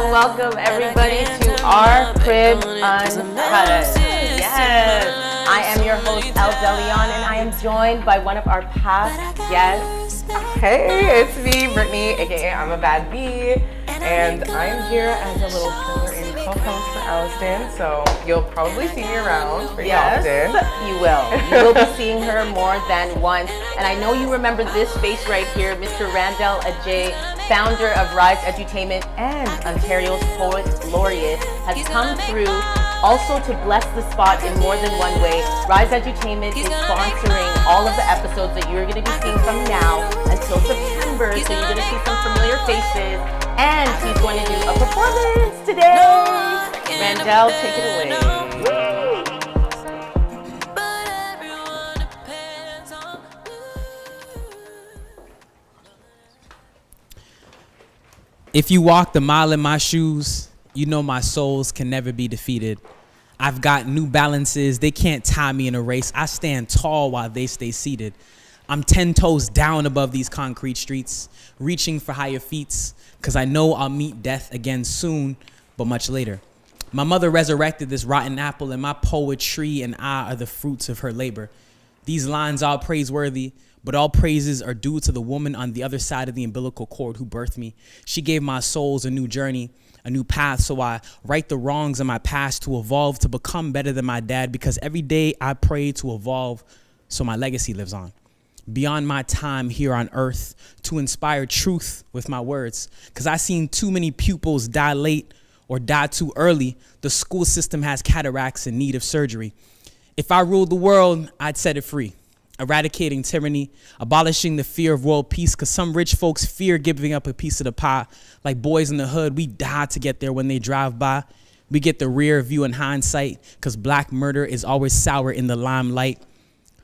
Welcome everybody to our crib Uncut. Yes, I am your host El Delion, and I am joined by one of our past guests. Hey, it's me, Brittany, aka I'm a Bad Bee, and I'm here as a little filler in co-host for Alliston, so you'll probably see me around pretty often. You will. You will be seeing her more than once, and I know you remember this face right here, Mr. Randall Ajay, founder of Rise Edutainment and Ontario's Poet Laureate, has come through also to bless the spot in more than one way. Rise Edutainment is sponsoring all of the episodes that you're going to be seeing from now until September, so you're going to see some familiar faces, and he's going to do a performance today. Randall, take it away. If you walked a mile in my shoes, you know my souls can never be defeated. I've got New Balances, they can't tie me in a race. I stand tall while they stay seated. I'm 10 toes down above these concrete streets, reaching for higher feats, cause I know I'll meet death again soon, but much later. My mother resurrected this rotten apple, and my poetry and I are the fruits of her labor. These lines are praiseworthy, but all praises are due to the woman on the other side of the umbilical cord who birthed me. She gave my souls a new journey, a new path, so I right the wrongs of my past to evolve, to become better than my dad, because every day I pray to evolve so my legacy lives on. Beyond my time here on earth, to inspire truth with my words, because I've seen too many pupils die late or die too early. The school system has cataracts in need of surgery. If I ruled the world, I'd set it free. Eradicating tyranny, abolishing the fear of world peace, because some rich folks fear giving up a piece of the pie. Like boys in the hood, we die to get there when they drive by. We get the rear view in hindsight, because black murder is always sour in the limelight.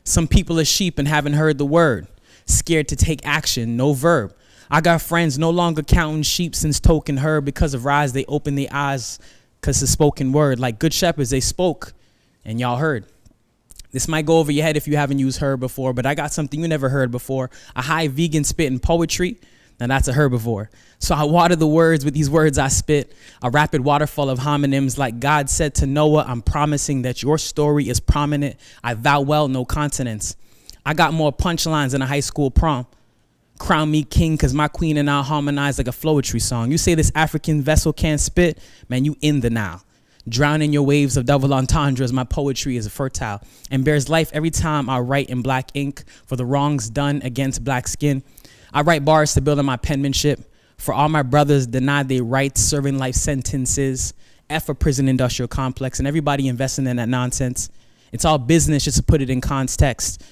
Some people are sheep and haven't heard the word, scared to take action, no verb. I got friends no longer counting sheep since token herd. Because of Rise, they open their eyes, because the spoken word. Like good shepherds, they spoke, and y'all heard. This might go over your head if you haven't used herb before, but I got something you never heard before. A high vegan spit in poetry, now that's a herbivore. So I water the words with these words I spit, a rapid waterfall of homonyms. Like God said to Noah, I'm promising that your story is prominent. I vow well, no consonants. I got more punchlines than a high school prom. Crown me king, cause my queen and I harmonize like a flowetry song. You say this African vessel can't spit, man, you in the Nile. Drown in your waves of double entendres, my poetry is fertile and bears life every time I write in black ink for the wrongs done against black skin. I write bars to build on my penmanship for all my brothers denied their rights, serving life sentences. F a prison industrial complex and everybody investing in that nonsense. It's all business just to put it in context.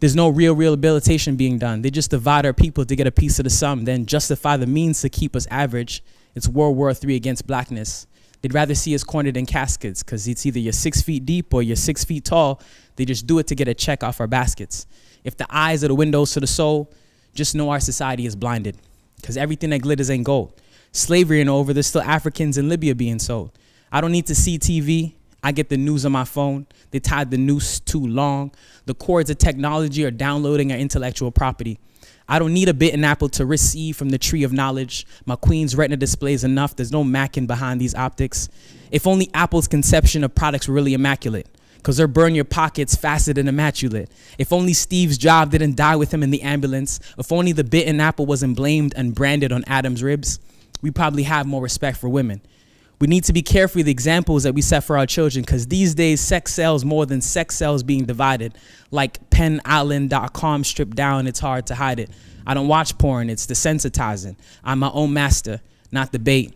There's no real rehabilitation being done. They just divide our people to get a piece of the sum, then justify the means to keep us average. It's World War III against blackness. They'd rather see us cornered in caskets, because it's either you're 6 feet deep or you're 6 feet tall. They just do it to get a check off our baskets. If the eyes are the windows to the soul, just know our society is blinded, because everything that glitters ain't gold. Slavery ain't over. There's still Africans in Libya being sold. I don't need to see TV. I get the news on my phone. They tied the noose too long. The cords of technology are downloading our intellectual property. I don't need a bitten apple to receive from the tree of knowledge. My queen's retina displays enough. There's no macking behind these optics. If only Apple's conception of products were really immaculate, because they'll burn your pockets faster than immaculate. If only Steve's job didn't die with him in the ambulance. If only the bitten apple wasn't blamed and branded on Adam's ribs, we probably have more respect for women. We need to be careful of the examples that we set for our children, because these days sex sells more than sex cells being divided. Like PennIsland.com stripped down, it's hard to hide it. I don't watch porn, it's desensitizing. I'm my own master, not the bait.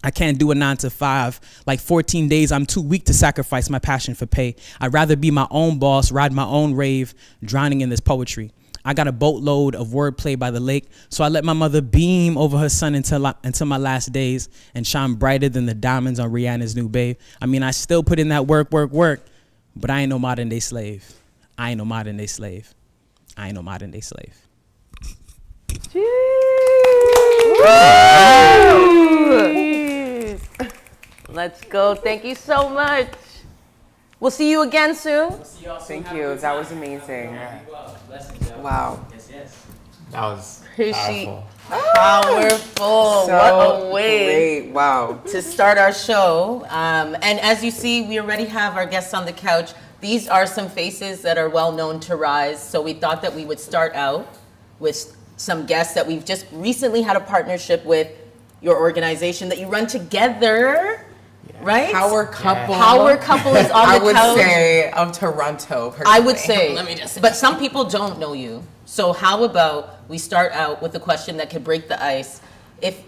I can't do a 9 to 5. Like 14 days, I'm too weak to sacrifice my passion for pay. I'd rather be my own boss, ride my own rave, drowning in this poetry. I got a boatload of wordplay by the lake, so I let my mother beam over her son until my last days and shine brighter than the diamonds on Rihanna's new babe. I mean, I still put in that work, but I ain't no modern day slave. I ain't no modern day slave. I ain't no modern day slave. Let's go. Thank you so much. We'll see you again soon. Thank you. That was amazing. Wow. Yes. That was Appreciate- powerful. Powerful. So What a way great. Wow. to start our show. And as you see, we already have our guests on the couch. These are some faces that are well known to Rise. So we thought that we would start out with some guests that we've just recently had a partnership with your organization that you run together, right? Power couple. Power couple is on I the would couch. say of Toronto. Personally. I would say, Let me just. but some people don't know you. So how about we start out with a question that could break the ice? If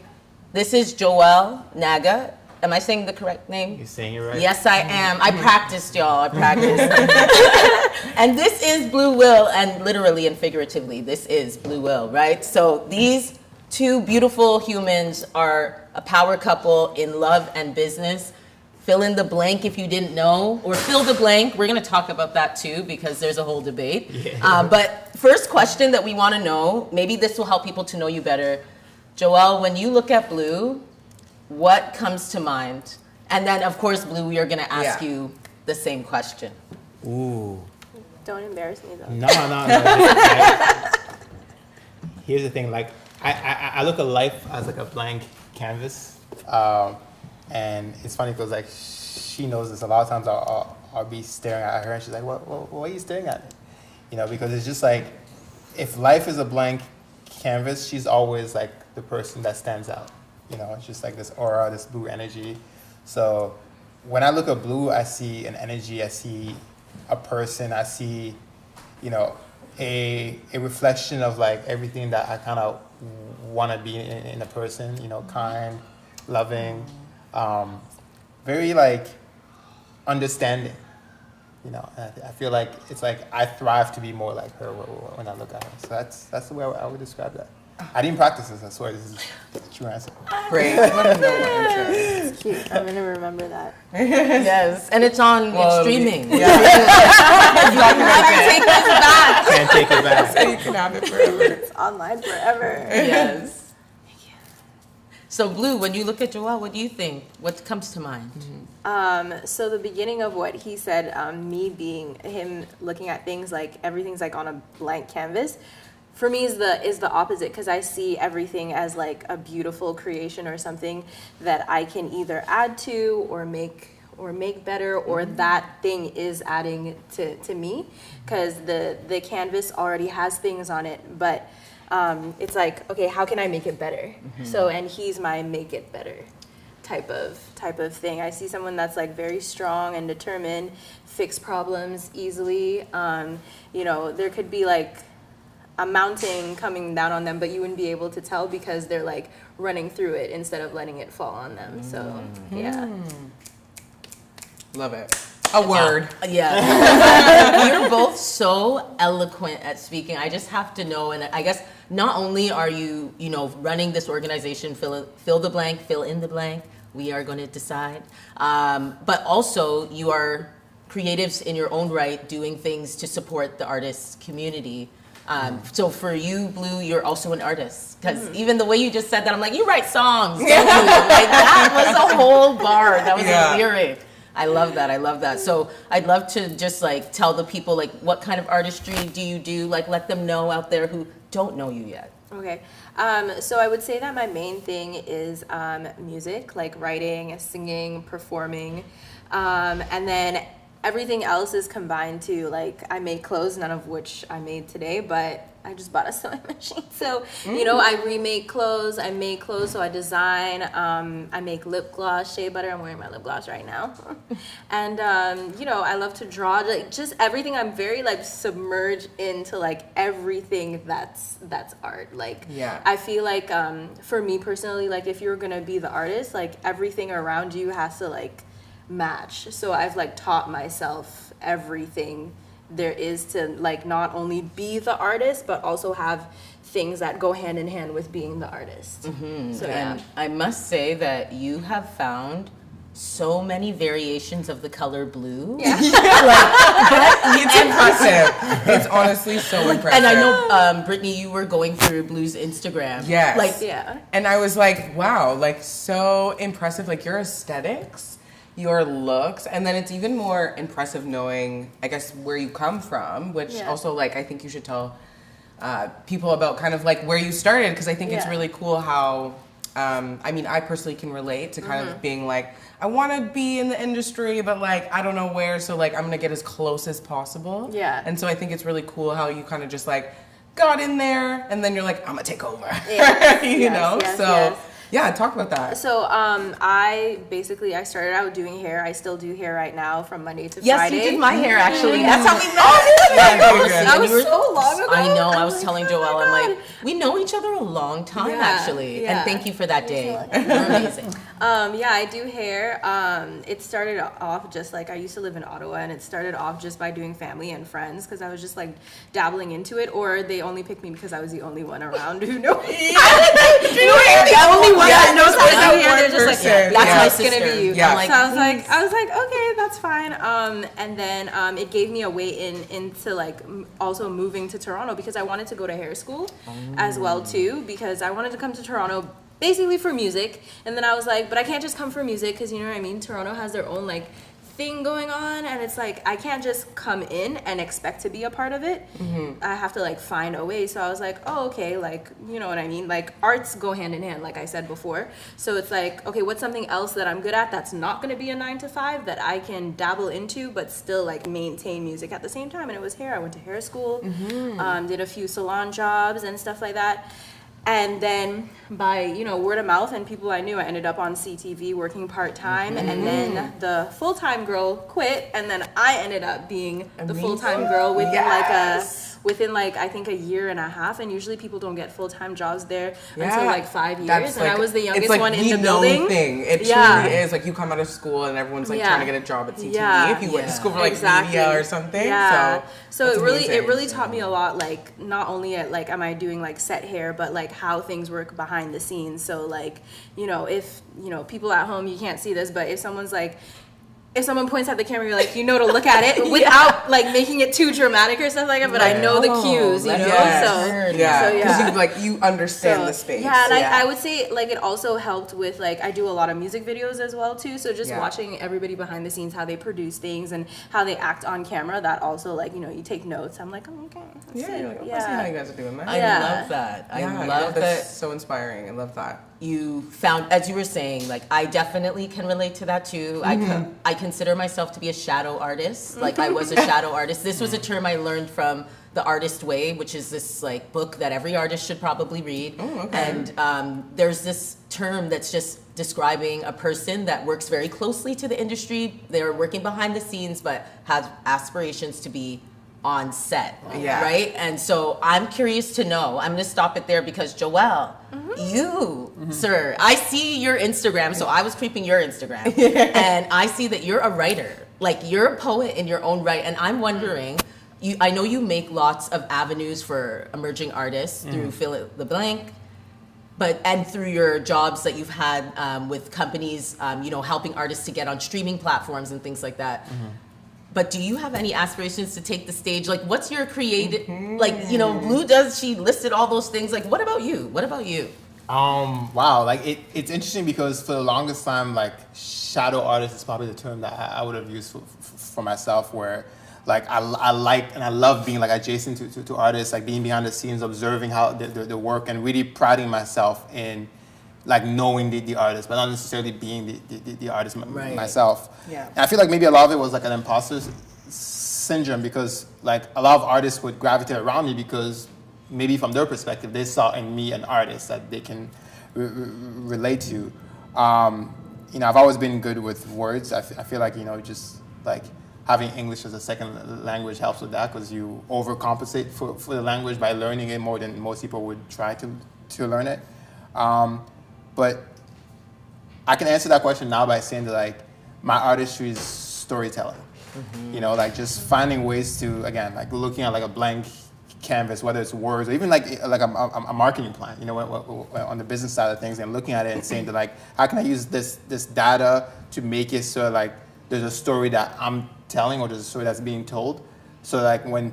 this is Joelle Naga, am I saying the correct name? You're saying it right? Yes, I am. I practiced, y'all. I practiced. And this is Blue Will, and literally and figuratively, this is Blue Will, right? So these two beautiful humans are a power couple in love and business. Fill in the blank if you didn't know, or fill the blank. We're going to talk about that too because there's a whole debate. Yeah. But first question that we want to know, maybe this will help people to know you better. Joelle, when you look at Blue, what comes to mind? And then, of course, Blue, we are going to ask you the same question. Ooh. Don't embarrass me though. No. Like, here's the thing. Like, I look at life as like a blank canvas. And it's funny because like she knows this. A lot of times I'll be staring at her and she's like, what are you staring at me? You know, because it's just like, if life is a blank canvas, she's always like the person that stands out. You know, it's just like this aura, this blue energy. So when I look at Blue, I see an energy, I see a person, I see, you know, a reflection of like everything that I kind of want to be in a person, you know, kind, loving, very like understanding, you know. And I feel like it's like I thrive to be more like her when I look at her. So that's the way I would describe that. I didn't practice this. I swear this is the true answer. Great. Let me know what answer. It's cute. I'm gonna remember that. Yes, and it's on it's streaming. Yeah. Take this back. Can't take it back. So you can have it forever. It's online forever. Yes. So, Blue, when you look at Joelle, what do you think? What comes to mind? So the beginning of what he said, me being him looking at things like everything's like on a blank canvas, for me is the opposite, because I see everything as like a beautiful creation or something that I can either add to or make better, or that thing is adding to me, because the canvas already has things on it, but it's like, okay, how can I make it better? So, and he's my make it better type of thing. I see someone that's like very strong and determined, fix problems easily. You know, there could be like a mountain coming down on them, but you wouldn't be able to tell because they're like running through it instead of letting it fall on them. So, yeah. Love it. A word. Yeah. You're both so eloquent at speaking. I just have to know, and I guess not only are you, you know, running this organization, fill the blank, fill in the blank, we are going to decide, but also you are creatives in your own right, doing things to support the artist community. So for you, Blue, you're also an artist, because even the way you just said that, I'm like, you write songs, don't you? Like, that was a whole bar. That was a lyric. I love that. I love that. So I'd love to just like tell the people, like, what kind of artistry do you do? Like, let them know out there who don't know you yet. Okay. So I would say that my main thing is music, like writing, singing, performing, and then everything else is combined to, like, I make clothes, none of which I made today, but I just bought a sewing machine. So, you know, I remake clothes, I make clothes, so I design, I make lip gloss, shea butter. I'm wearing my lip gloss right now. And, you know, I love to draw, like, just everything. I'm very, like, submerged into, like, everything that's art. Like, I feel like, for me personally, like, if you're gonna be the artist, like, everything around you has to, like, match. So I've like taught myself everything there is to like not only be the artist but also have things that go hand in hand with being the artist. So yeah. And I must say that you have found so many variations of the color blue. Yeah. It's impressive. It's honestly so impressive. And I know, Brittany, you were going through Blue's Instagram. Yes. Like, Yeah. And I was like, wow, like so impressive. Like your aesthetics, your looks, and then it's even more impressive knowing, I guess, where you come from, which Yeah. also, like, I think you should tell people about kind of like where you started, because I think it's Yeah. really cool how, I mean, I personally can relate to kind of being like, I want to be in the industry, but like, I don't know where, so like, I'm going to get as close as possible. Yeah. And so I think it's really cool how you kind of just like got in there, and then you're like, I'm going to take over. Yes, you know? yes, So, yes. yeah, talk about that. So I started out doing hair. I still do hair right now from Monday to Yes, Friday. you did my hair actually. That's how we met. Yeah, very good. That was so long ago. I know. I was like, telling oh Joelle, my I'm like, God. we know each other a long time Yeah, actually. yeah. And thank you for that day. You're You're amazing. Yeah, I do hair. It started off just like I used to live in Ottawa, and it started off just by doing family and friends because I was just like dabbling into it, or they only picked me because I was the only one around who knew. The only one that knows how to do hair. They're just like, person. that's Yeah. my gonna be you. Yeah. I'm like, So I was like, okay, that's fine. And then it gave me a way into like also moving to Toronto because I wanted to go to hair school as well too, because I wanted to come to Toronto basically for music. And then I was like, but I can't just come for music because you know what I mean? Toronto has their own like thing going on, and it's like I can't just come in and expect to be a part of it. I have to like find a way. So I was like, oh, okay, like you know what I mean, like arts go hand in hand like I said before. So it's like, okay, what's something else that I'm good at that's not going to be a 9 to 5 that I can dabble into but still like maintain music at the same time? And it was hair. I went to hair school, did a few salon jobs and stuff like that. And then by, you know, word of mouth and people I knew, I ended up on CTV working part-time. And then the full-time girl quit. And then I ended up being the full-time girl within like I think a year and a half. And usually people don't get full-time jobs there until like 5 years. That's And like, I was the youngest it's like one in the known building. Thing. It Yeah. truly is. Like you come out of school and everyone's like Yeah. trying to get a job at CTV. Yeah. If you went to Yeah. school for like Exactly. media or something. Yeah. So that's it amazing. really taught me a lot, like not only at like am I doing like set hair, but like how things work behind the scenes. So like, you know, if you know people at home, you can't see this, but if someone points at the camera, you're like, you know, to look at it without like making it too dramatic or stuff like that. But I know the cues, you know. Yes. So Because you understand the space. Yeah, and I would say like it also helped with like I do a lot of music videos as well too. So just watching everybody behind the scenes, how they produce things and how they act on camera, that also like, you know, you take notes. I'm like, oh, okay. You're like, oh, I see how you guys are doing that. I love that. I love that's that. so inspiring. I love that. You found, as you were saying, like I definitely can relate to that too. I consider myself to be a shadow artist. Like I was a shadow artist. This was a term I learned from The Artist Way, which is this like book that every artist should probably read. Oh, okay. And there's this term that's just describing a person that works very closely to the industry. They're working behind the scenes, but has aspirations to be on set, Yeah. right? And so I'm curious to know, I'm gonna stop it there because Joelle, you, sir, I see your Instagram, so I was creeping your Instagram, and I see that you're a writer, like you're a poet in your own right, and I'm wondering, I know you make lots of avenues for emerging artists through Fill It the Blank, and through your jobs that you've had with companies, you know, helping artists to get on streaming platforms and things like that. But do you have any aspirations to take the stage? Like, what's your creative, like, you know, Blue she listed all those things. Like, what about you? What about you? Wow, like it's interesting because for the longest time, like shadow artist is probably the term that I would have used for myself, where like I like and I love being like adjacent to artists, like being behind the scenes, observing how they work, and really priding myself in like knowing the artist, but not necessarily being the artist myself. Yeah. And I feel like maybe a lot of it was like an imposter syndrome, because like a lot of artists would gravitate around me because maybe from their perspective they saw in me an artist that they can relate to. You know, I've always been good with words. I feel like, you know, just like having English as a second language helps with that, because you overcompensate for the language by learning it more than most people would try to learn it. But I can answer that question now by saying that like my artistry is storytelling. You know, like just finding ways to, again, like looking at like a blank canvas, whether it's words or even like a marketing plan, you know, on the business side of things, and looking at it and saying that like, how can I use this data to make it so like there's a story that I'm telling, or there's a story that's being told, so like when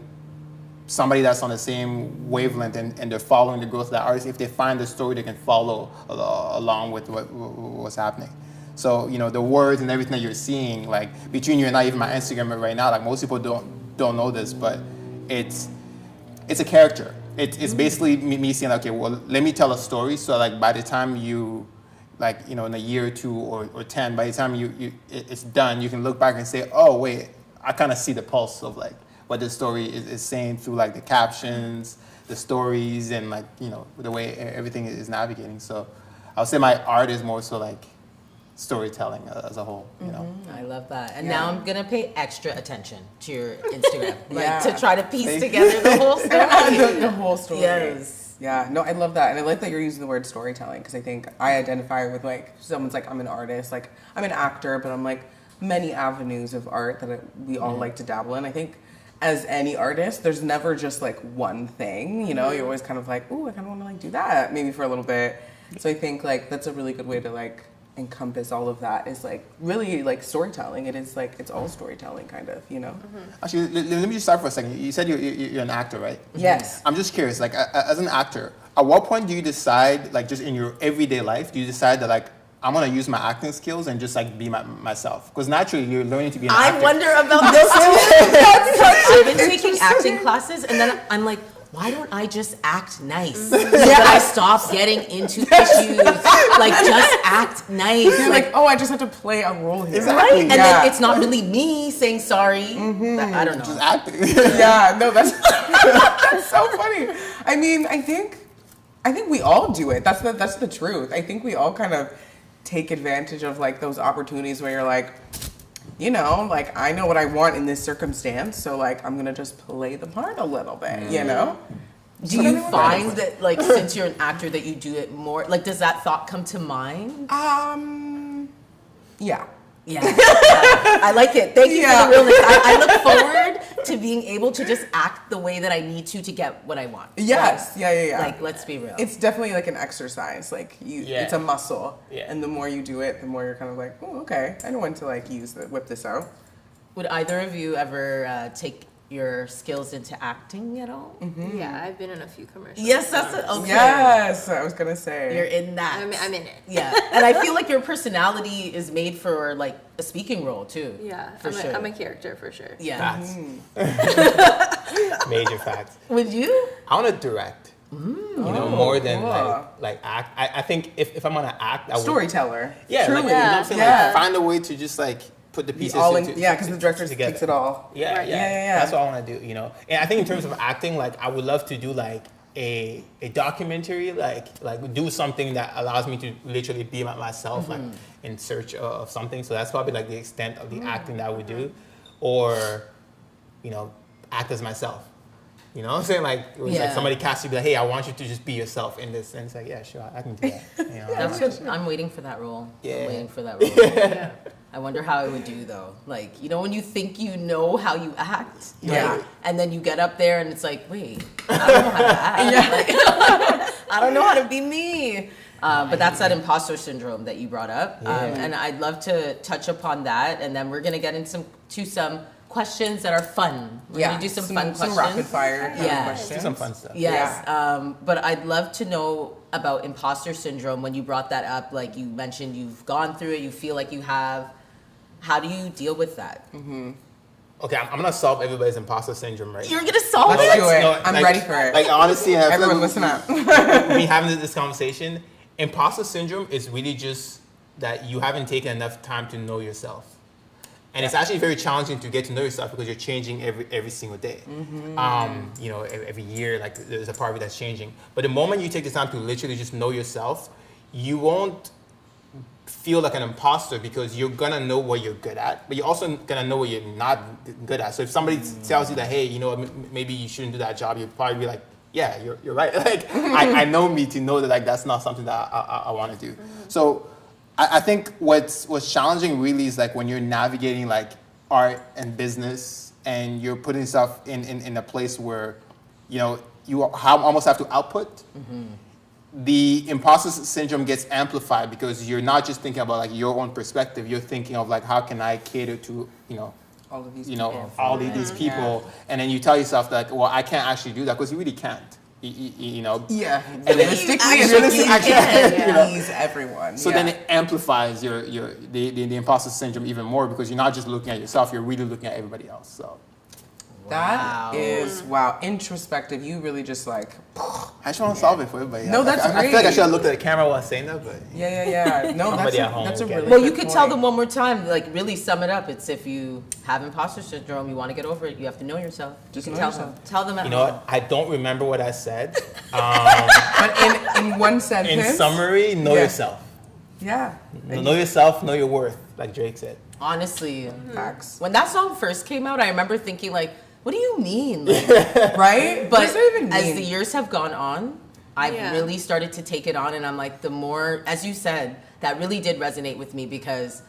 somebody that's on the same wavelength and they're following the growth of that artist, if they find the story, they can follow along with what's happening. So, you know, the words and everything that you're seeing, like between you and I, even my Instagram right now, like most people don't know this, but it's a character. it's basically me saying, okay, well, let me tell a story. So like by the time you, like, you know, in a year or two or 10, by the time it's done, you can look back and say, oh wait, I kind of see the pulse of like what the story is saying through like the captions, the stories, and like, you know, the way everything is navigating. So I would say my art is more so like storytelling as a whole, you know. I love that. And now I'm gonna pay extra attention to your Instagram, like to try to piece together the whole story. The whole story. Yes. Yeah, no, I love that. And I like that you're using the word storytelling, because I think I identify with, like, someone's like, I'm an artist, like, I'm an actor, but I'm like many avenues of art that we all like to dabble in. I think as any artist, there's never just like one thing, you know, you're always kind of like, ooh, I kind of want to like do that maybe for a little bit. So I think like that's a really good way to like encompass all of that, is like really like storytelling. It is like, it's all storytelling kind of, you know. Actually, let me just start for a second. You said you're an actor, right? Yes. I'm just curious, like as an actor, at what point do you decide, like just in your everyday life, do you decide that like, I'm gonna use my acting skills and just like be myself? Because naturally you're learning to be an actor. I wonder about this too. I've been taking acting classes, and then I'm like, why don't I just act nice? So that I stop getting into issues. Like, just act nice. You're like, oh, I just have to play a role here. Exactly. Right? And then it's not really me saying sorry. I don't know. Just acting. Yeah, no, that's that's so funny. I mean, I think we all do it. That's the truth. I think we all kind of take advantage of like those opportunities where you're like, you know, like I know what I want in this circumstance, so like I'm gonna just play the part a little bit, you know? Do you find that, like, since you're an actor, that you do it more? Like, does that thought come to mind? Yeah. Yeah. I like it. Thank you for the realness. I look forward to being able to just act the way that I need to get what I want. Yes. Yeah. Like, let's be real. It's definitely like an exercise. Like it's a muscle. Yeah. And the more you do it, the more you're kind of like, oh, okay, I know when to like whip this out. Would either of you ever take your skills into acting at all? Yeah, I've been in a few commercials. Yes, that's it. Okay. Yes, I was gonna say. You're in that. I'm in it. Yeah, and I feel like your personality is made for like a speaking role too. Yeah, for sure. I'm a character for sure. Yeah. Facts. Major facts. Would you? I want to direct. You know, more than like act. I think if I'm gonna act, I would. Storyteller. Yeah, Truly. like, you know what I'm saying? Yeah. Like, find a way to just like put the pieces because the director together. takes it all. Yeah, Right. yeah. That's what I want to do, you know. And I think in terms of acting, like I would love to do like a documentary, like do something that allows me to literally be myself, like in search of something. So that's probably like the extent of the acting that I would do, or, you know, act as myself. You know what I'm saying? Like, it was like somebody cast you, be like, hey, I want you to just be yourself in this. And it's like, yeah, sure, I can do that. You know, That's good. I'm waiting for that role. Yeah. I'm waiting for that role. I wonder how it would do though. Like, you know, when you think you know how you act, Yeah. and then you get up there and it's like, wait, I don't know how to act. Like, I don't know how to be me. But that's that imposter syndrome that you brought up. And I'd love to touch upon that. And then we're going to get into some questions that are fun. We're going to do some fun questions. Some rapid fire kind of questions. do some fun stuff. Yes, but I'd love to know about imposter syndrome. When you brought that up, like you mentioned, you've gone through it, you feel like you have. How do you deal with that? Okay, I'm gonna solve everybody's imposter syndrome right You're gonna solve Let's it? do it. No, I'm like- ready for it. Like honestly, I feel Everyone like listen up. we having this conversation. Imposter syndrome is really just that you haven't taken enough time to know yourself. And it's actually very challenging to get to know yourself because you're changing every single day. You know, every year, like there's a part of it that's changing. But the moment you take the time to literally just know yourself, you won't feel like an imposter because you're gonna know what you're good at, but you're also gonna know what you're not good at. So if somebody tells you that, hey, you know, maybe you shouldn't do that job, you'll probably be like, yeah, you're right. Like I know me to know that like that's not something that I want to do. So I think what's challenging really is like when you're navigating like art and business and you're putting stuff in a place where, you know, you almost have to output. The imposter syndrome gets amplified because you're not just thinking about like your own perspective. You're thinking of like, how can I cater to, you know, All of these these people, and then you tell yourself that, well, I can't actually do that because you really can't. You know. Yeah. And Realistically, you know. please everyone. So then it amplifies the imposter syndrome even more because you're not just looking at yourself, you're really looking at everybody else. So That is introspective. You really just like. I just want to solve it for everybody. No, that's I great. feel like I should have looked at the camera while saying that, but Yeah. No, Somebody at home that's a will get really. it. Well, good you could point. tell them one more time, like really sum it up. It's if you have imposter syndrome, you want to get over it, you have to know yourself. Just you know can yourself. tell them at you know home. what? I don't remember what I said. But in one sentence. In summary, know Yeah. yourself. Yeah. Know yourself, know your worth, like Drake said. Honestly, Facts. when that song first came out, I remember thinking like, what do you mean? Like, Right? but What does that even as mean? the years have gone on, I've Yeah. really started to take it on, and I'm like, the more, as you said, that really did resonate with me, because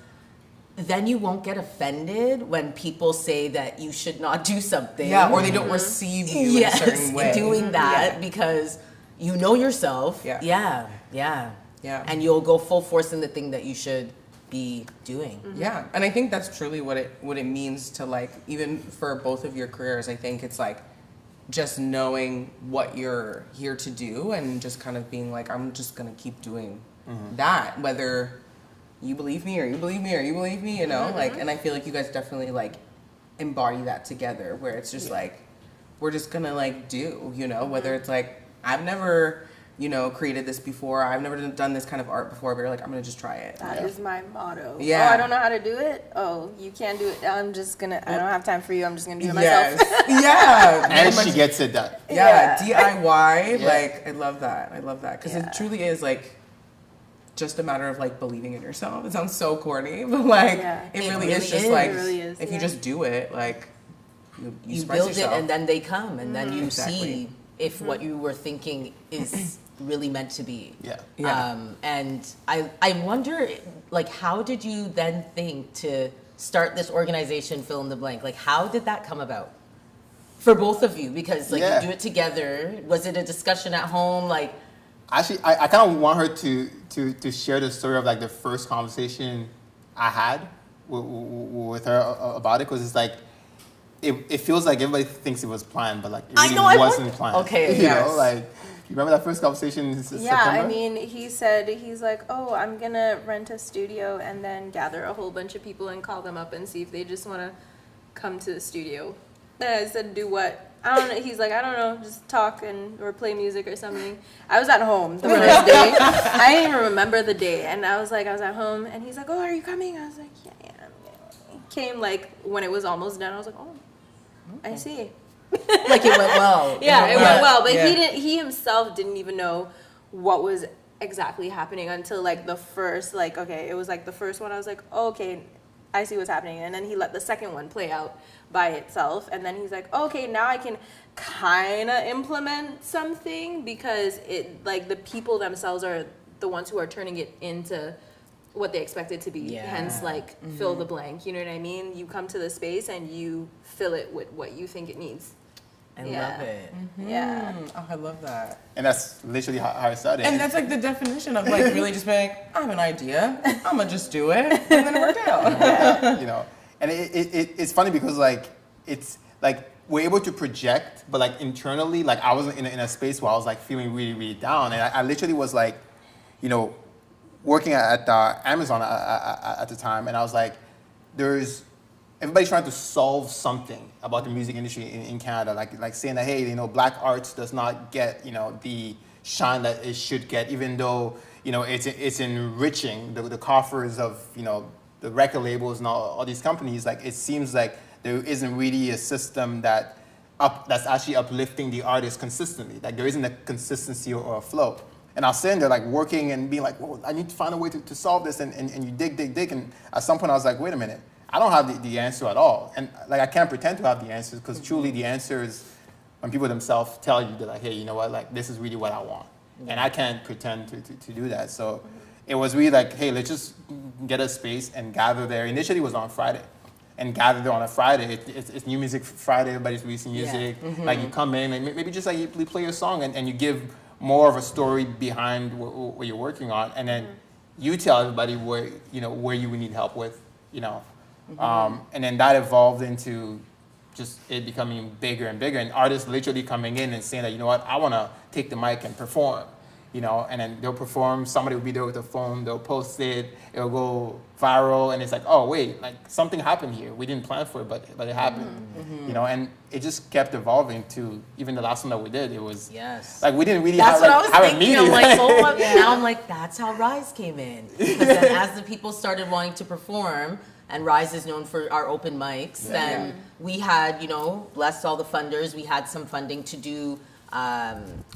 then you won't get offended when people say that you should not do something. Yeah, or they don't receive you in a Yes, certain way. doing that Yeah. because you know yourself. Yeah. Yeah. Yeah. And you'll go full force in the thing that you should be doing. Yeah, and I think that's truly what it means to, like, even for both of your careers. I think it's like just knowing what you're here to do and just kind of being like, I'm just gonna keep doing that, whether you believe me or you believe me or you believe me, you know, like. And I feel like you guys definitely like embody that together, where it's just like we're just gonna like do, you know, whether it's like I've never, you know, created this before. I've never done this kind of art before, but you're like, I'm gonna just try it. That is my motto. Yeah. Oh, I don't know how to do it. Oh, you can't do it. I don't have time for you. I'm just gonna do it myself. Yes. Yeah. And very she much- gets it done. Yeah, Yeah. DIY. Yeah. Like, I love that. Because Yeah. it truly is like just a matter of like believing in yourself. It sounds so corny, but like Yeah. it, It really really is just is. like It really is, if you yeah. just do it, like you You surprise build yourself. it and then they come, and then you Exactly. see if what you were thinking is really meant to be. Yeah. Yeah. And I wonder, like, how did you then think to start this organization, Fill in the Blank? Like, how did that come about for both of you? Because like Yeah. you do it together. Was it a discussion at home? Like, Actually, I kind of want her to share the story of like the first conversation I had with her about it, because it's like it feels like everybody thinks it was planned, but like it I really know, I wasn't want- planned. Okay, you yes. know, like you remember that first conversation in September? Yeah, I mean, he's like, oh, I'm gonna rent a studio and then gather a whole bunch of people and call them up and see if they just want to come to the studio. And I said, do what? I don't know. He's like, I don't know, just talk or play music or something. I was at home the first day. I didn't even remember the day, and I was at home, and he's like, oh, are you coming? I was like, yeah. He came like when it was almost done. I was like, oh, I see. like it went well. Yeah, it went well, but Yeah. he himself didn't even know what was exactly happening until like the first, like, okay, it was like the first one. I was like, oh, okay, I see what's happening. And then he let the second one play out by itself, and then he's like, oh, okay, now I can kind of implement something, because it, like, the people themselves are the ones who are turning it into what they expect it to be. Yeah. Hence, like, fill the blank, you know what I mean? You come to the space and you fill it with what you think it needs. I Yeah. love it. Yeah. Oh, I love that. And that's literally how it started. And that's like the definition of like really just being like, I have an idea, I'm gonna just do it, and then it worked out. you know, and it's funny because like it's like we're able to project, but like internally, like I was in a space where I was like feeling really, really down, and I literally was like, you know, working at Amazon at the time, and I was like, there's everybody's trying to solve something about the music industry in Canada, like saying that, hey, you know, black arts does not get, you know, the shine that it should get, even though, you know, it's enriching the coffers of, you know, the record labels and all these companies. Like, it seems like there isn't really a system that's actually uplifting the artist consistently. Like, there isn't a consistency or a flow. And I was sitting there like working and being like, well, I need to find a way to solve this, and you dig. And at some point I was like, wait a minute, I don't have the answer at all. And like, I can't pretend to have the answers, because truly the answer is when people themselves tell you, they're like, hey, you know what, like, this is really what I want. And I can't pretend to do that. So it was really like, hey, let's just get a space and gather there. Initially it was on Friday. And gather there on a Friday. It's New Music Friday, everybody's releasing music. Like, you come in and maybe just like you play your song, and you give more of a story behind what you're working on. And then you tell everybody where you would need help with, you know. And then that evolved into just it becoming bigger and bigger, and artists literally coming in and saying that, you know what, I want to take the mic and perform, you know, and then they'll perform, somebody will be there with a phone, they'll post it, it'll go viral, and it's like, oh wait, like something happened here. We didn't plan for it, but it happened, you know, and it just kept evolving to even the last one that we did. It was like we didn't really That's have, what like, I was have a thinking. meeting. I'm like, oh, now I'm like, that's how Rise came in. Because then as the people started wanting to perform, and Rise is known for our open mics, then we had, you know, bless all the funders, we had some funding to do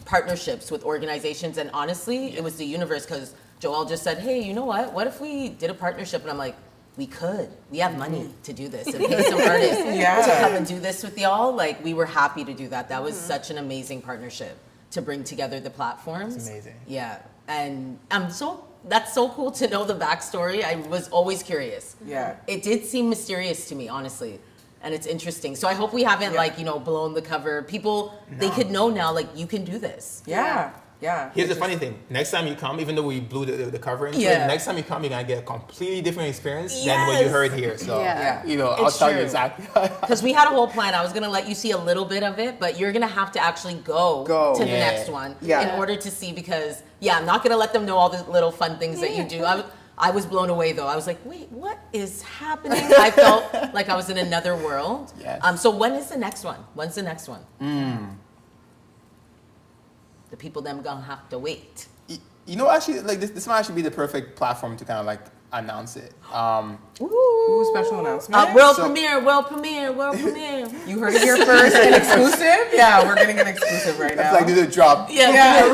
partnerships with organizations, and honestly, it was the universe, because Joel just said, hey, you know what if we did a partnership? And I'm like, we could. We have money to do this and pay some artists to come and do this with y'all. Like, we were happy to do that. That was such an amazing partnership to bring together the platforms. It's amazing. Yeah. And that's so cool to know the backstory. I was always curious. Yeah. It did seem mysterious to me, honestly. And it's interesting. So I hope we haven't like, you know, blown the cover. People, they could know now, like, you can do this. Yeah. Here's the funny thing. Next time you come, even though we blew the cover into Yeah. it, next time you come, you're going to get a completely different experience than what you heard here. So, you know, I'll It's tell you true. exactly. Because we had a whole plan. I was going to let you see a little bit of it, but you're going to have to actually go to the next one in order to see, because, I'm not going to let them know all the little fun things that you do. I was blown away, though. I was like, wait, what is happening? I felt like I was in another world. Yes. So when is the next one? When's the next one? The people them gonna have to wait. You know, actually, like this might actually be the perfect platform to kind of like announce it. Ooh, special announcement. World premiere. You heard it here first, an exclusive? Yeah, we're getting an exclusive right now. It's like the drop. Yeah.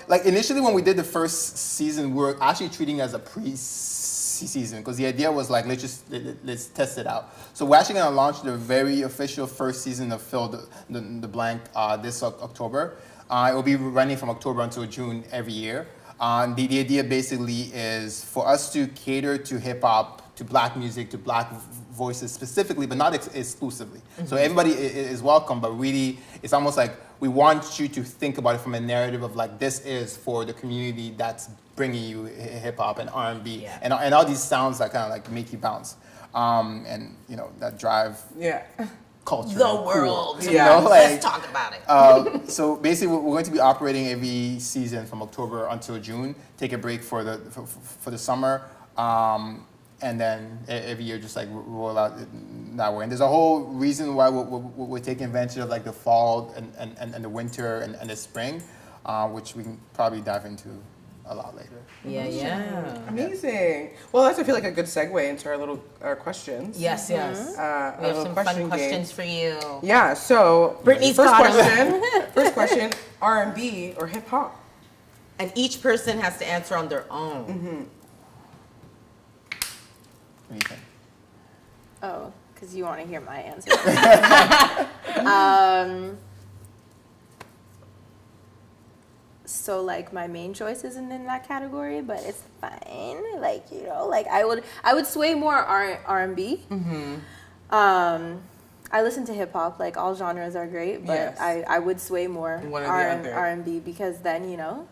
Like initially when we did the first season, we were actually treating it as a pre-season because the idea was like, let's test it out. So we're actually gonna launch the very official first season of Fill the Blank this October. It will be running from October until June every year. The idea basically is for us to cater to hip hop, to black music, to black voices specifically, but not exclusively. So everybody is welcome, but really it's almost like we want you to think about it from a narrative of like, this is for the community that's bringing you hip hop and R&B and all these sounds that kind of like make you bounce. And you know, that drive culture. The world. Cool, you know, like, let's talk about it. So basically, we're going to be operating every season from October until June. Take a break for the summer, and then every year just like roll out that way. And there's a whole reason why we're taking advantage of like the fall and the winter and the spring, which we can probably dive into a lot later. Yeah. Amazing. Well, that's, I feel like, a good segue into our questions. Yes. We have some fun questions for you. Yeah, so Brittany's first got 'em. question, R&B or hip hop? And each person has to answer on their own. What do you think? Oh, because you want to hear my answer. So like my main choice isn't in that category, but it's fine. Like, you know, like I would sway more R&B. I listen to hip hop. Like all genres are great, but I would sway more R&B because then, you know,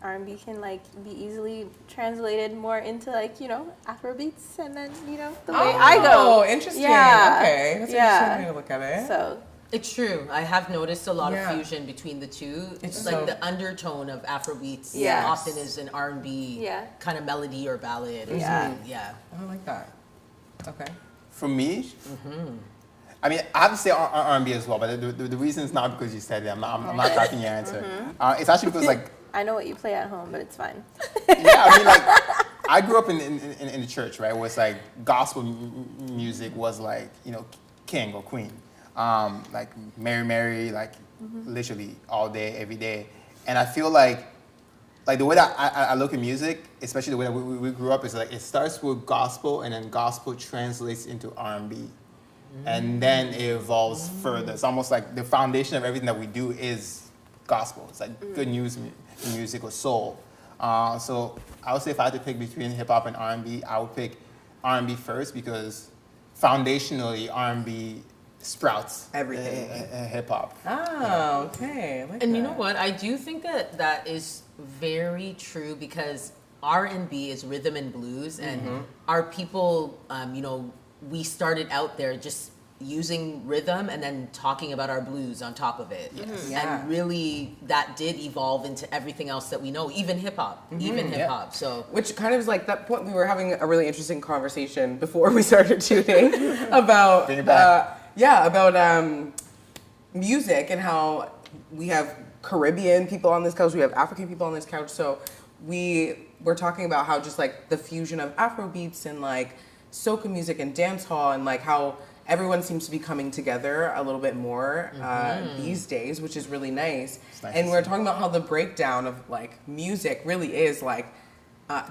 R&B can like be easily translated more into like, you know, Afro beats, and then, you know, the way I go. Oh, interesting. Yeah. Okay, that's an interesting way to look at it. So. It's true. I have noticed a lot of fusion between the two. It's like the undertone of Afrobeats often is an R&B kind of melody or ballad. Or something. Yeah. I like that. Okay. For me, I mean, I have to say R&B as well, but the reason is not because you said it. I'm not tracking your answer. It's actually because like I know what you play at home, but it's fine. I mean, like I grew up in the church, right? Where it's like gospel music was like, you know, king or queen. Like Mary, like literally all day, every day. And I feel like the way that I look at music, especially the way that we grew up, is like it starts with gospel and then gospel translates into R&B. And then it evolves further. It's almost like the foundation of everything that we do is gospel. It's like good news music or soul. So I would say if I had to pick between hip hop and R&B, I would pick R&B first because foundationally R&B sprouts everything hip hop. Oh, okay. I like And that. you know what? I do think that is very true because R&B is rhythm and blues, and our people, you know, we started out there just using rhythm and then talking about our blues on top of it. Yeah. And really that did evolve into everything else that we know, even hip hop. So Which kind of is like that point we were having a really interesting conversation before we started shooting about Bring it back. music and how we have Caribbean people on this couch, we have African people on this couch. So we're talking about how just like the fusion of Afro beats and like soca music and dance hall and like how everyone seems to be coming together a little bit more these days, which is really nice. nice And to we're see. talking about how the breakdown of like music really is like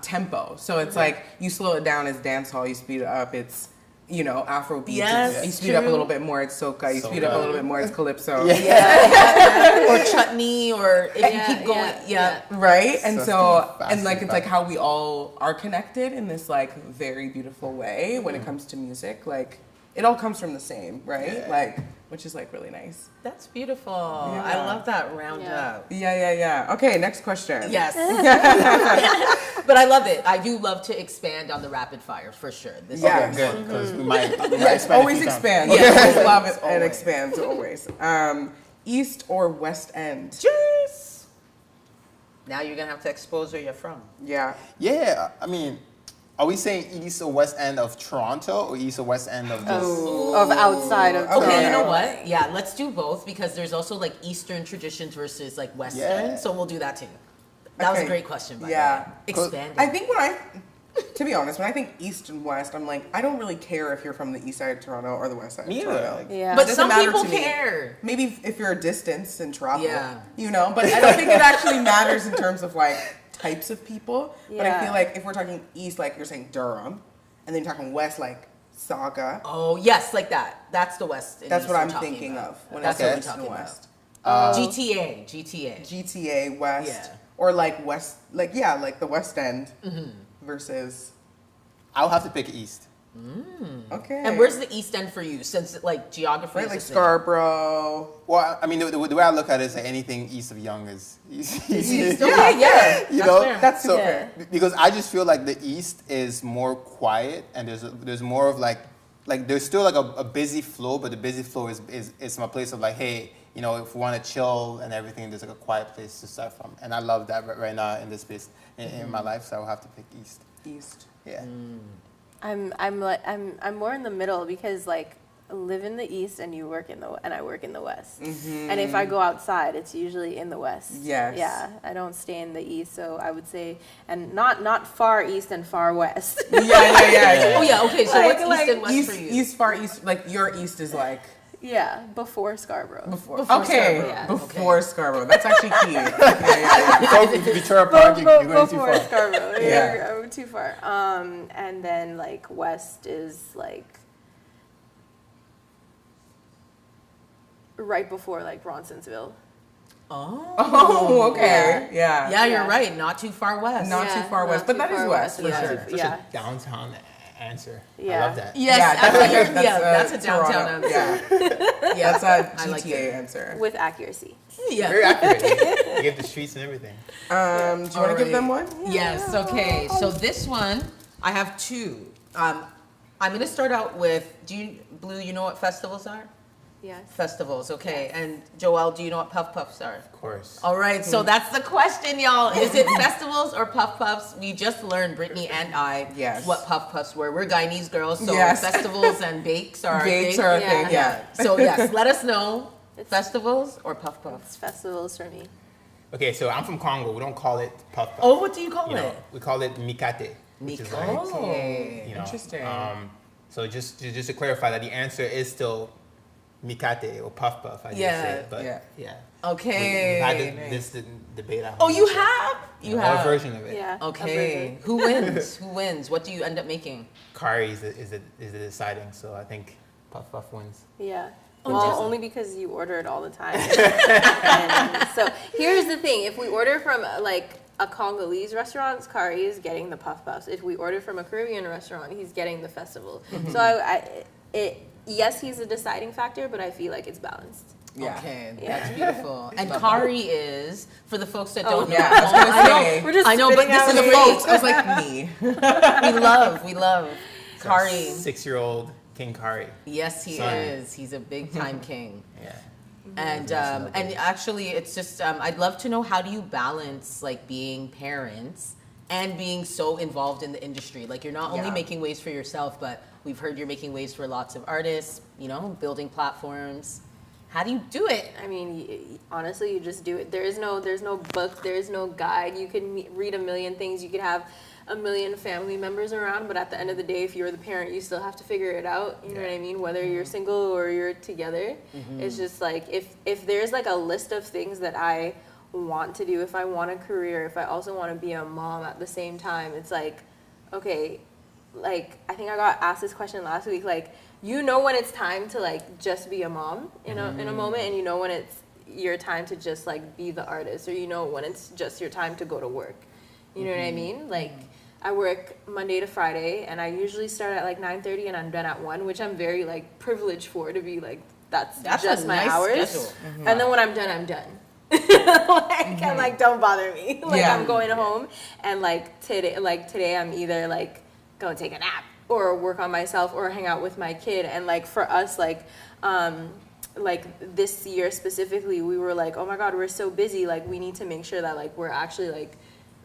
tempo. So it's like you slow it down as dance hall, you speed it up, it's Afro beats. Yes, You speed up a true. little bit more, it's soca. You speed up a little bit more, it's calypso. or chutney, or if you keep going, Right? And So so, fast and like and it's like fast. how we all are connected in this like very beautiful way when it comes to music. Like it all comes from the same, right? Yeah. Like, which is like really nice. That's beautiful. I love that roundup. Yeah. Okay, next question. Yes. But I love it. I do love to expand on the rapid fire for sure. This Yeah. is Good, because we might expand a Always few times. expand. Yeah. Yeah, always love it and Always. expands always. East or West End? Cheers. Now you're gonna have to expose where you're from. Yeah. Yeah, I mean, are we saying east or west end of Toronto or east or west end of just? Of outside of Okay, you know Okay. what? Yeah, let's do both because there's also like Eastern traditions versus like Western. Yeah. So we'll do that too. That was a Okay. great question, by Yeah. the way. Expanding. I think to be honest, when I think East and West, I'm like, I don't really care if you're from the East side of Toronto or the West side Me of either. Toronto. Like, Yeah. but doesn't some matter people to me. care. Maybe if you're a distance and travel, Yeah. but I don't think it actually matters in terms of like types of people. But I Yeah. feel like if we're talking East, like you're saying Durham, and then you're talking West, like Saga. Oh yes, like that. That's the West. And That's East what we're I'm talking thinking about. of when That's I say what East we're and talking West. about. GTA. GTA West, Yeah. or like West, like the West End versus. I'll have to pick east. Okay. And where's the East End for you? Since like geography, right, is like a thing. Scarborough. Well, I mean, the way I look at it is that anything east of Young is easy. Okay, yeah. You That's know, fair. That's so fair. because I just feel like the east is more quiet and there's more of like there's still like a busy flow, but the busy flow is from a place of like, hey, if we want to chill and everything, there's like a quiet place to start from, and I love that right now in this space in my life, so I will have to pick east. East. Yeah. I'm more in the middle because like I live in the east and I work in the west. And if I go outside, it's usually in the west. Yes. Yeah, I don't stay in the east, so I would say, and not far east and far west. Yeah. Oh yeah. Okay. So what's Like, East and West East, for you? East, far east. Like your east is like Yeah, before Scarborough. before. Before Okay, Scarborough. Yeah. before Scarborough. That's actually key. Yeah. Victoria Park, you're going too Before far. Scarborough. Yeah. I'm too far. And then like west is like right before like Bronsonsville. Oh. Oh, okay. Yeah. Yeah, you're Yeah. right. Not too far west. Not too far west, but that is west for Yeah. sure. Such Yeah. a downtown answer. Yeah. I love that. Yes, Yeah, that's a downtown Toronto. answer. Yeah, that's a I like GTA it. answer. With accuracy. Yeah. Very accurate. You give the streets and everything. Do you want to give them one? Yes. Okay. So this one, I have two. I'm gonna start out with. Blue? You know what festivals are? Yes. Festivals. Okay. And Joelle, do you know what puff puffs are? Of course. All right, so that's the question, y'all. Is it festivals or puff puffs? We just learned, Brittany and I, Yes. what puff puffs were. We're Guyanese girls, so Yes. festivals and bakes are Bakes a thing. are a Yeah. thing. Yeah. So yes, let us know. It's- Festivals or puff puffs? It's festivals for me. Okay, so I'm from Congo. We don't call it puff puff. Oh, what do you call You know, it? we call it mikate. Which is like, Okay. you know, Interesting. So just to clarify that the answer is still mikate or puff puff. I just Yeah, say, but yeah. yeah. Okay. We've had nice. this debate. at Oh, home, you so- have? You Our have. version of it. Yeah. a Okay. version. Who wins? Who wins? What do you end up making? Curry is the deciding, so I think puff puff wins. Yeah. Oh, Well, just- only because you order it all the time. And so here's the thing: if we order from like a Congolese restaurant, Kari is getting the puff puffs. If we order from a Caribbean restaurant, he's getting the festival. So yes, he's a deciding factor, but I feel like it's balanced. Yeah. Okay, Yeah. that's beautiful. And Kari is, for the folks that don't know, Yeah, I was gonna I know, say. We're just I know, but spitting this out is For the great. folks, I was like me. We love So Kari. 6-year-old King Kari. Yes, he Son. is. He's a big time king. Yeah. And actually, it's just I'd love to know, how do you balance like being parents and being so involved in the industry? Like, you're not only making waves for yourself, but we've heard you're making waves for lots of artists. You know, building platforms. How do you do it? I mean, honestly, you just do it. There's no book, there's no guide. You can read a million things. You could have a million family members around, but at the end of the day, if you're the parent, you still have to figure it out. You know what I mean? Whether you're single or you're together, it's just like if there's like a list of things that I want to do, if I want a career, if I also want to be a mom at the same time, it's like, okay, like I think I got asked this question last week, like, you know when it's time to like just be a mom in a moment, and you know when it's your time to just like be the artist, or you know when it's just your time to go to work. You know what I mean? Like, I work Monday to Friday, and I usually start at like 9:30 and I'm done at 1, which I'm very like privileged for, to be like, that's just my nice hours. schedule. And then when I'm done, I'm done. Like, I'm like, don't bother me. Like, I'm going home, and like today I'm either like go and take a nap or work on myself or hang out with my kid. And like for us, like this year specifically, we were like, oh my God, we're so busy. Like, we need to make sure that like we're actually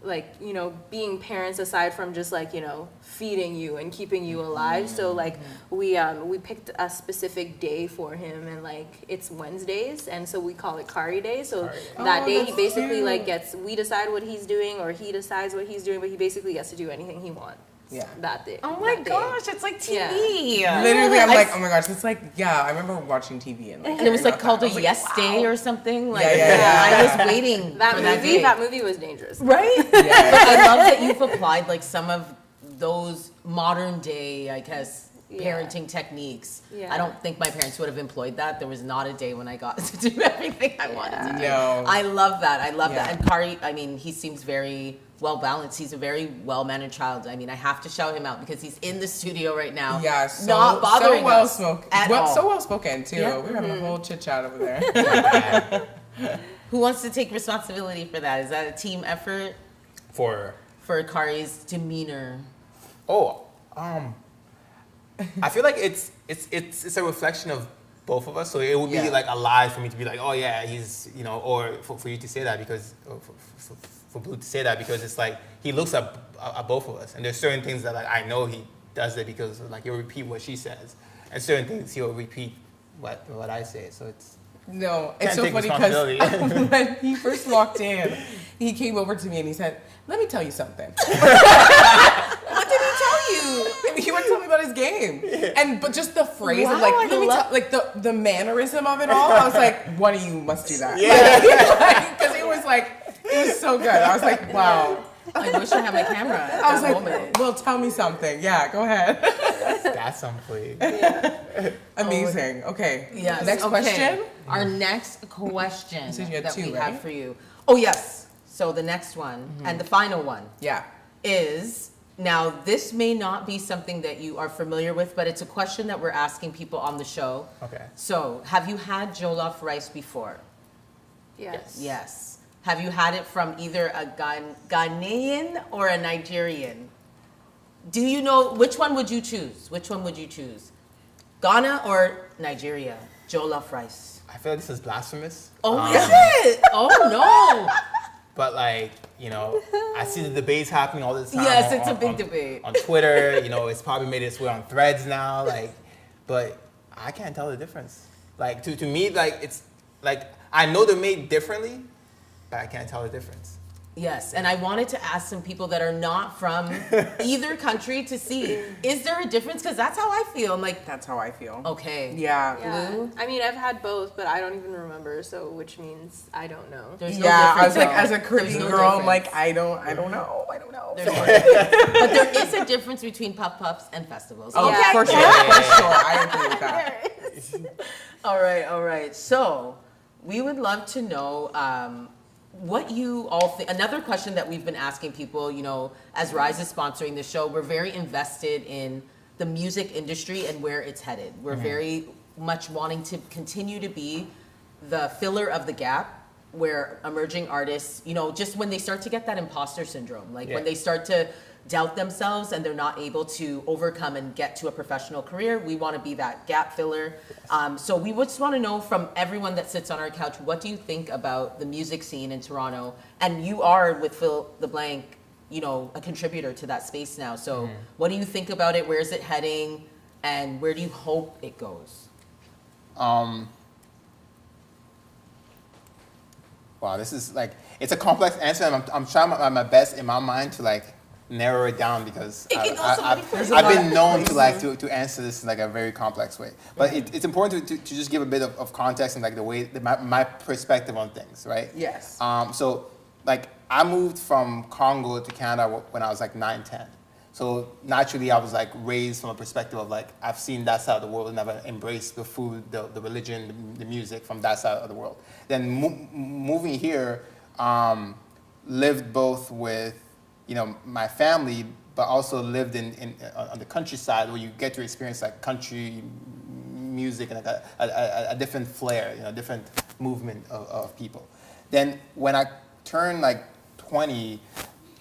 like, you know, being parents aside from just like, you know, feeding you and keeping you alive. So like we picked a specific day for him, and like it's Wednesdays, and so we call it Kari Day. So that day he basically like we decide what he's doing, or he decides what he's doing, but he basically gets to do anything he wants. Yeah. That day. Oh my gosh, it's like TV. Literally, I'm like, oh my gosh, it's like, I remember watching TV and like, And it was like called a like, Yes Day or something. Like, Yeah. I was waiting for that day. That movie was dangerous. Right? But I love that you've applied like some of those modern day, I guess, parenting techniques. Yeah. I don't think my parents would have employed that. There was not a day when I got to do everything I wanted to do. No. I love that. I love that. And Kari, I mean, he seems very well balanced. He's a very well mannered child. I mean, I have to shout him out because he's in the studio right now. Yeah, not bothering well us spoken. at all. So well spoken too. Yeah. We were having a whole chit chat over there. Who wants to take responsibility for that? Is that a team effort For Kari's demeanor? I feel like it's a reflection of both of us. So it would be like a lie for me to be like, oh yeah, he's, you know, or for you to say that because, for Blue to say that because it's like he looks at both of us, and there's certain things that like I know he does it because like he'll repeat what she says, and certain things he'll repeat what I say. So it's It's so funny because when he first walked in, he came over to me and he said, "Let me tell you something." What did he tell you? He would tell me about his game, but just the phrase of like, let me tell, like the mannerism of it all. I was like, one of you must do that. Yeah, because it was so good. I was like, wow. I wish I had my camera at I was that like, moment. well, tell me something. Yeah, go ahead. that's something. Amazing. Okay. Yes. Next question. Our next question said you had that two, we right? have for you. Oh yes. So the next one and the final one Yeah. is, now this may not be something that you are familiar with, but it's a question that we're asking people on the show. Okay. So, have you had jollof rice before? Yes. Yes. Have you had it from either a Ghanaian or a Nigerian? Do you know, which one would you choose? Which one would you choose? Ghana or Nigeria? Jollof rice. I feel like this is blasphemous. Oh, is it? Oh, no. But like, you know, I see the debates happening all the time. Yes, it's a big debate. On Twitter, you know, it's probably made its way on Threads now, like, but I can't tell the difference. Like, to me, like, it's, like, I know they're made differently, but I can't tell the difference. Yes, and I wanted to ask some people that are not from either country to see, is there a difference? Because that's how I feel. I'm like, That's how I feel. okay. Yeah. Blue? I mean, I've had both, but I don't even remember, so which means I don't know. There's no Yeah, I difference, was like, though. as a Caribbean There's no girl, I'm difference. like, I don't know. There's no difference. But there is a difference between puff-puffs and festivals. Oh, Yeah. for sure, for sure. I agree with that. All right. So, we would love to know what you all think. Another question that we've been asking people, you know, as Rise is sponsoring the show, we're very invested in the music industry and where it's headed. We're very much wanting to continue to be the filler of the gap where emerging artists, you know, just when they start to get that imposter syndrome, like when they start to doubt themselves and they're not able to overcome and get to a professional career. We want to be that gap filler. So we would just want to know from everyone that sits on our couch, what do you think about the music scene in Toronto? And you are, with Fill the Blank, you know, a contributor to that space now. So what do you think about it? Where is it heading? And where do you hope it goes? Wow, this is like, it's a complex answer, and I'm trying my best in my mind to like narrow it down, because I've been known to like to answer this in like a very complex way. But it's important to just give a bit of context and like the way my perspective on things, right? Yes. So like I moved from Congo to Canada when I was like 9, 10. So naturally, I was like raised from a perspective of like, I've seen that side of the world and I've embraced the food, the religion, the music from that side of the world. Then moving here, lived both with, you know, my family, but also lived on the countryside, where you get to experience like country music and like a different flair, you know, different movement of people. Then when I turned like 20,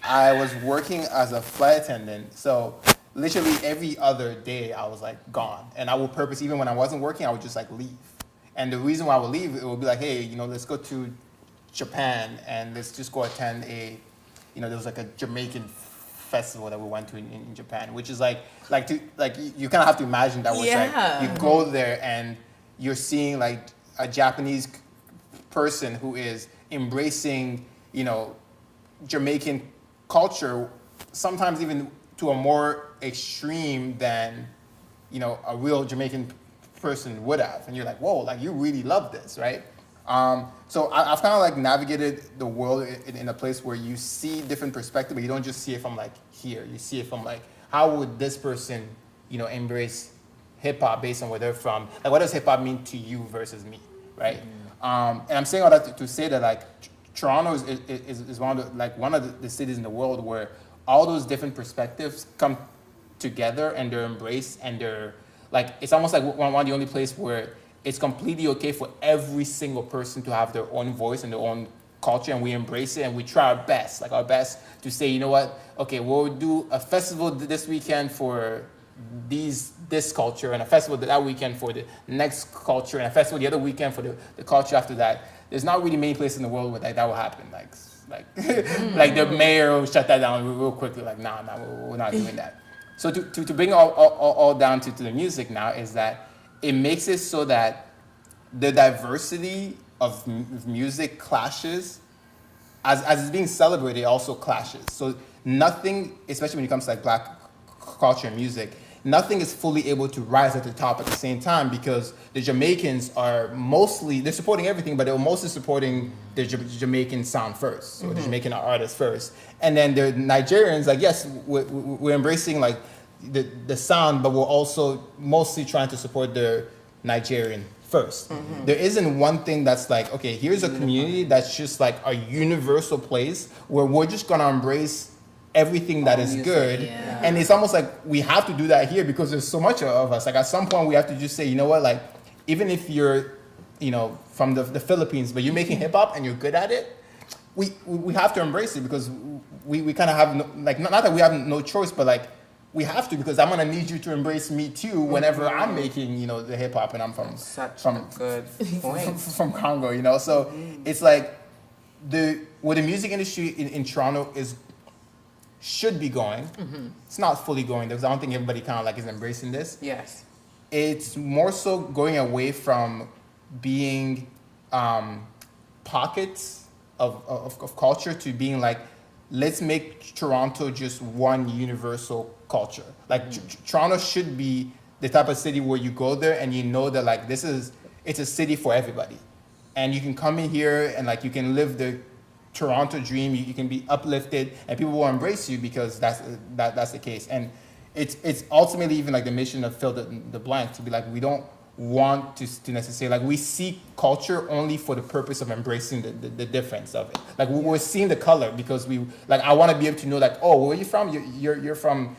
I was working as a flight attendant, so literally every other day I was like gone. And I would purpose, even when I wasn't working, I would just like leave. And the reason why I would leave, it would be like, hey, you know, let's go to Japan and let's just go attend you know, there was like a Jamaican festival that we went to in Japan, which is like you kind of have to imagine that was like, you go there and you're seeing like a Japanese person who is embracing, you know, Jamaican culture, sometimes even to a more extreme than, you know, a real Jamaican person would have. And you're like, whoa, like you really love this, right? So I've kind of like navigated the world in a place where you see different perspective, but you don't just see it from like here. You see it from like, how would this person, you know, embrace hip hop based on where they're from? Like, what does hip hop mean to you versus me, right? And I'm saying all that to say that like, Toronto is one of the cities in the world where all those different perspectives come together and they're embraced, and they're like, it's almost like one of the only place where it's completely okay for every single person to have their own voice and their own culture, and we embrace it and we try our best to say, you know what, okay, we'll do a festival this weekend for this culture, and a festival that weekend for the next culture, and a festival the other weekend for the culture after that. There's not really many places in the world where that will happen. Like the mayor will shut that down real quickly. Like, nah, we're not doing that. So to bring all down to the music now is that it makes it so that the diversity of music clashes, as it's being celebrated, it also clashes. So nothing, especially when it comes to like Black culture and music, nothing is fully able to rise at the top at the same time, because the Jamaicans are mostly, they're supporting everything, but they're mostly supporting the Jamaican sound first, or the Jamaican artists first. And then the Nigerians, like, yes, we're embracing like the sound, but we're also mostly trying to support the Nigerian first. There isn't one thing that's like, okay, here's a community that's just like a universal place where we're just gonna embrace everything that is good. And it's almost like we have to do that here because there's so much of us. Like at some point we have to just say, you know what, like even if you're, you know, from the Philippines, but you're making hip hop and you're good at it, we have to embrace it, because we kind of have no, like, not that we have no choice, but like we have to, because I'm gonna need you to embrace me too whenever I'm making, you know, the hip hop, and I'm from a good point. from Congo, you know. So it's like where the music industry in Toronto should be going. It's not fully going, because I don't think everybody kind of like is embracing this. Yes. It's more so going away from being pockets of culture to being like, let's make Toronto just one universal culture. Like Toronto should be the type of city where you go there and you know that like it's a city for everybody, and you can come in here and like you can live the Toronto dream. You can be uplifted, and people will embrace you because that's the case. And it's ultimately even like the mission of Fill the Blank, to be like, we don't want to necessarily, like, we see culture only for the purpose of embracing the difference of it. Like, we're seeing the color because I want to be able to know, like, oh, where are you from? You're from,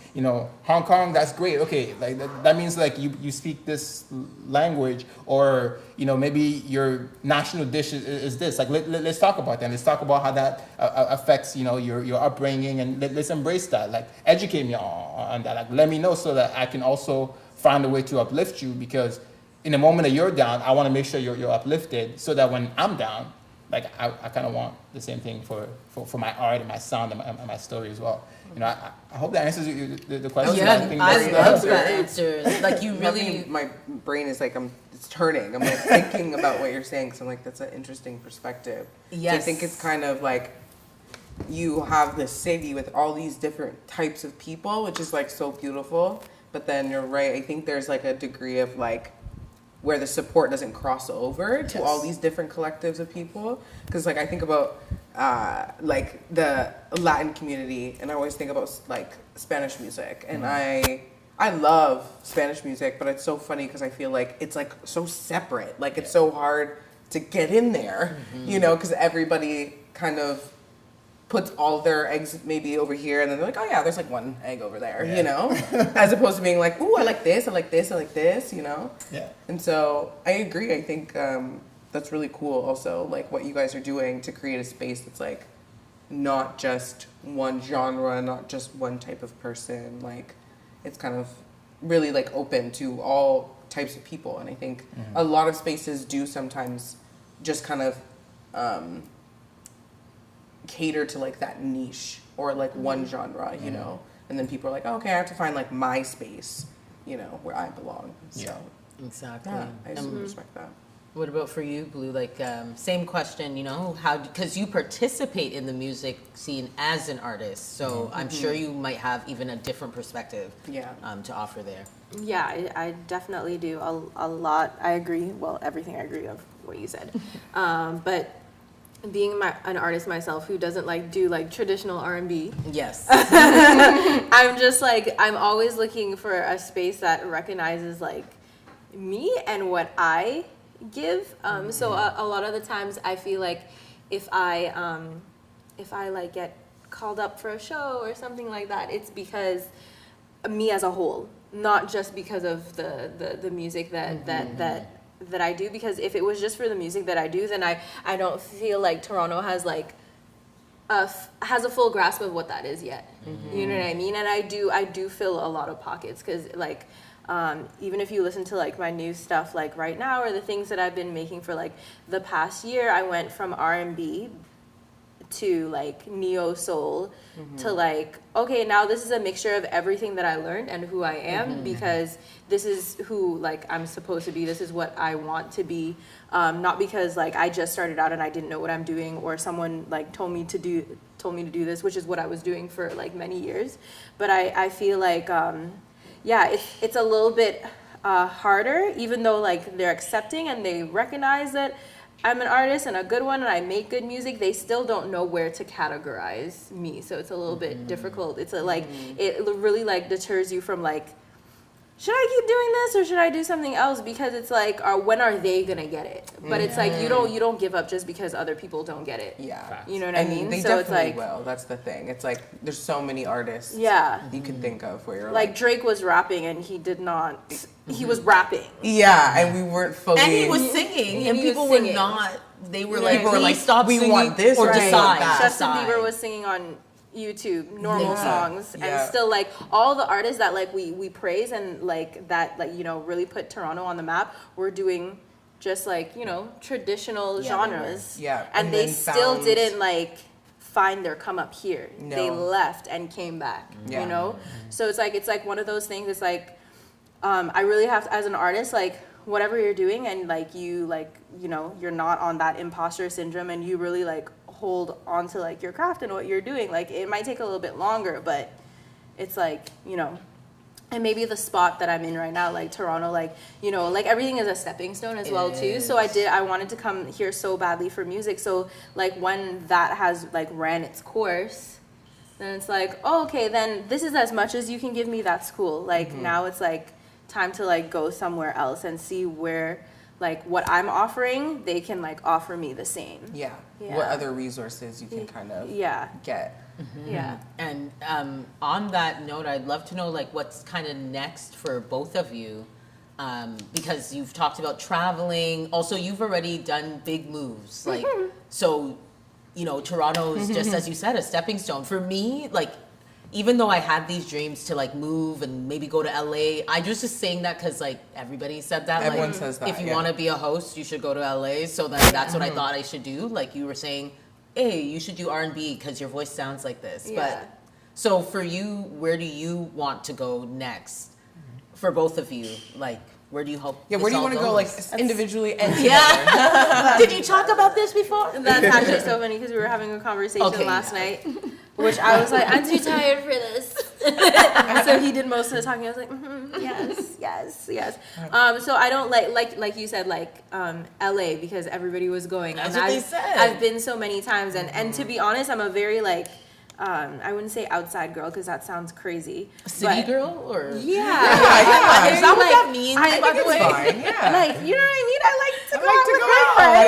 Hong Kong. That's great. Okay, like that means like you speak this language, or maybe your national dish is this. Like, let's talk about that. Let's talk about how that affects your upbringing, and let's embrace that. Like, educate me on that. Like, let me know so that I can also find a way to uplift you, because in the moment that you're down, I want to make sure you're uplifted, so that when I'm down, like, I kind of want the same thing for my art and my sound and my story as well. I hope that answers the question. Yeah, think I that's- love that answer. Like, you really. My brain is like, it's turning. I'm like thinking about what you're saying, because I'm like, that's an interesting perspective. Yes. So I think it's kind of like you have this city with all these different types of people, which is like so beautiful. But then you're right. I think there's like a degree of like where the support doesn't cross over to all these different collectives of people. Because like I think about like the Latin community, and I always think about like Spanish music, and I love Spanish music, but it's so funny because I feel like it's like so separate. Like it's so hard to get in there, because everybody kind of puts all their eggs maybe over here, and then they're like, oh yeah, there's like one egg over there, as opposed to being like, ooh, I like this, I like this, I like this, Yeah. And so I agree. I think that's really cool also, like what you guys are doing to create a space that's like not just one genre, not just one type of person. Like it's kind of really like open to all types of people. And I think a lot of spaces do sometimes just kind of cater to like that niche or like one genre, and then people are like, oh, okay, I have to find like my space, where I belong. So Exactly. yeah, I super respect that. What about for you, Blue? Like, same question, how, because you participate in the music scene as an artist, so I'm sure you might have even a different perspective to offer there. Yeah, I definitely do a lot. I agree. Well, everything I agree of what you said. But being an artist myself who doesn't do traditional R&B, Yes. I'm just I'm always looking for a space that recognizes me and what I give. So a lot of the times I feel like if I get called up for a show or something like that, it's because me as a whole, not just because of the music that I do. Because if it was just for the music that I do, then I don't feel like Toronto has has a full grasp of what that is yet. You know what I mean? And I do fill a lot of pockets, because even if you listen to my new stuff right now, or the things that I've been making for the past year, I went from R&B to neo soul to okay, now this is a mixture of everything that I learned and who I am, because this is who I'm supposed to be. This is what I want to be, not because I just started out and I didn't know what I'm doing, or someone told me to do this, which is what I was doing for many years. But I feel it's a little bit harder, even though they're accepting and they recognize that I'm an artist and a good one and I make good music. They still don't know where to categorize me, so it's a little bit difficult. It's it really deters you from should I keep doing this or should I do something else? Because it's when are they gonna get it? But it's you don't give up just because other people don't get it. Yeah, you know what I mean. They so definitely it's will. That's the thing. It's there's so many artists. Yeah. You can think of where you're Drake was rapping and he did not. He was rapping. Yeah, and we weren't fully. And he was singing, and he was people singing. were not. They were People were stop we singing want this or or decide. that. Justin decide. Bieber was singing on YouTube, normal songs, Yeah. and still all the artists that we praise and that really put Toronto on the map were doing just traditional genres. Yeah, and and they then still found- didn't find their come up here. No. They left and came back. Yeah. So it's one of those things. It's I really have to, as an artist, whatever you're doing, and you're not on that imposter syndrome, and you really hold on to your craft and what you're doing. It might take a little bit longer, but it's and maybe the spot that I'm in right now, Toronto, everything is a stepping stone as well too. So I wanted to come here so badly for music. So when that has ran its course, then it's oh, okay, then this is as much as you can give me. That's cool. Now it's time to like go somewhere else and see where like what I'm offering, they can like offer me the same. Yeah. Yeah. What other resources you can kind of get. Yeah. And on that note, I'd love to know like what's kind of next for both of you, because you've talked about traveling. Also, you've already done big moves, like so. You know, Toronto's just as you said, a stepping stone for me. Like, even though I had these dreams to like move and maybe go to LA, I just saying that because like everybody said that. Everyone like, says that. If you want to be a host, you should go to LA. So then that's what I thought I should do. Like you were saying, hey, you should do R&B because your voice sounds like this. Yeah. But so for you, where do you want to go next? For both of you, like. Where do you hope? Yeah, where do you want to go, like individually and together? Yeah. Did you talk about this before? That's actually so funny because we were having a conversation last night, which I was like, I'm too tired for this. So he did most of the talking. I was like, yes. So I don't like you said, like LA because everybody was going. That's and what they said. I've been so many times, and to be honest, I'm a very like. I wouldn't say outside girl because that sounds crazy. City girl or Yeah. Is that what that means? I by think the it's way? fine. Yeah. Like, you know what I mean? I like to go I out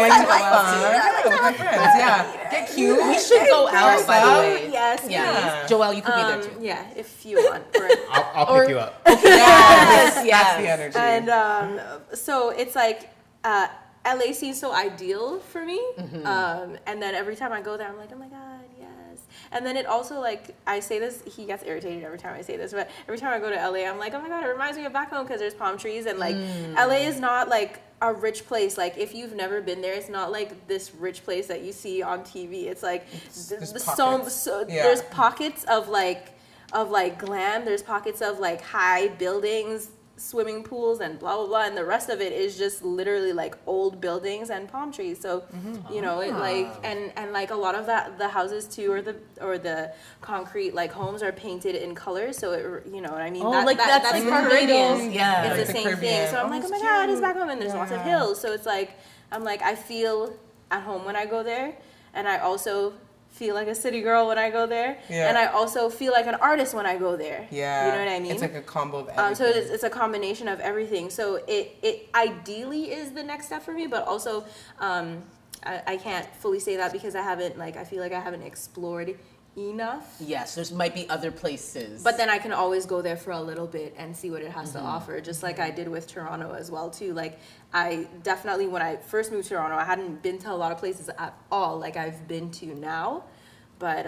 with like my friends. to I go out with my friends. Yeah. Get cute. We should go out, by the way. Yes. Yeah. Joelle, you could be there too. Yeah, if you want. Or, I'll pick you up. Yes. That's the energy. and so it's like LA seems so ideal for me. And then every time I go there, I'm like, oh my God, yes. And then it also like, I say this, he gets irritated every time I say this, but every time I go to LA, I'm like, oh my God, it reminds me of back home because there's palm trees and like LA is not like a rich place. Like if you've never been there, it's not like this rich place that you see on TV. It's like there's pockets of like glam. There's pockets of like high buildings, swimming pools, and blah blah blah, and the rest of it is just literally like old buildings and palm trees. So you know, it like and like a lot of that the houses too, or the concrete like homes are painted in colors. So it, you know what I mean? That's like the Caribbean. Caribbean. Yeah. It's Like the the same Caribbean. thing. So I'm like, oh my that's God, cute. it's back home, and there's lots of hills. So it's like I'm like I feel at home when I go there, and I also feel like a city girl when I go there, and I also feel like an artist when I go there. Yeah. You know what I mean? It's like a combo of everything. So it's a combination of everything. So it ideally is the next step for me, but also I can't fully say that because I feel like I haven't explored enough. Yes, there might be other places. But then I can always go there for a little bit and see what it has to offer, just like I did with Toronto as well too. Like I definitely, when I first moved to Toronto, I hadn't been to a lot of places at all like I've been to now. But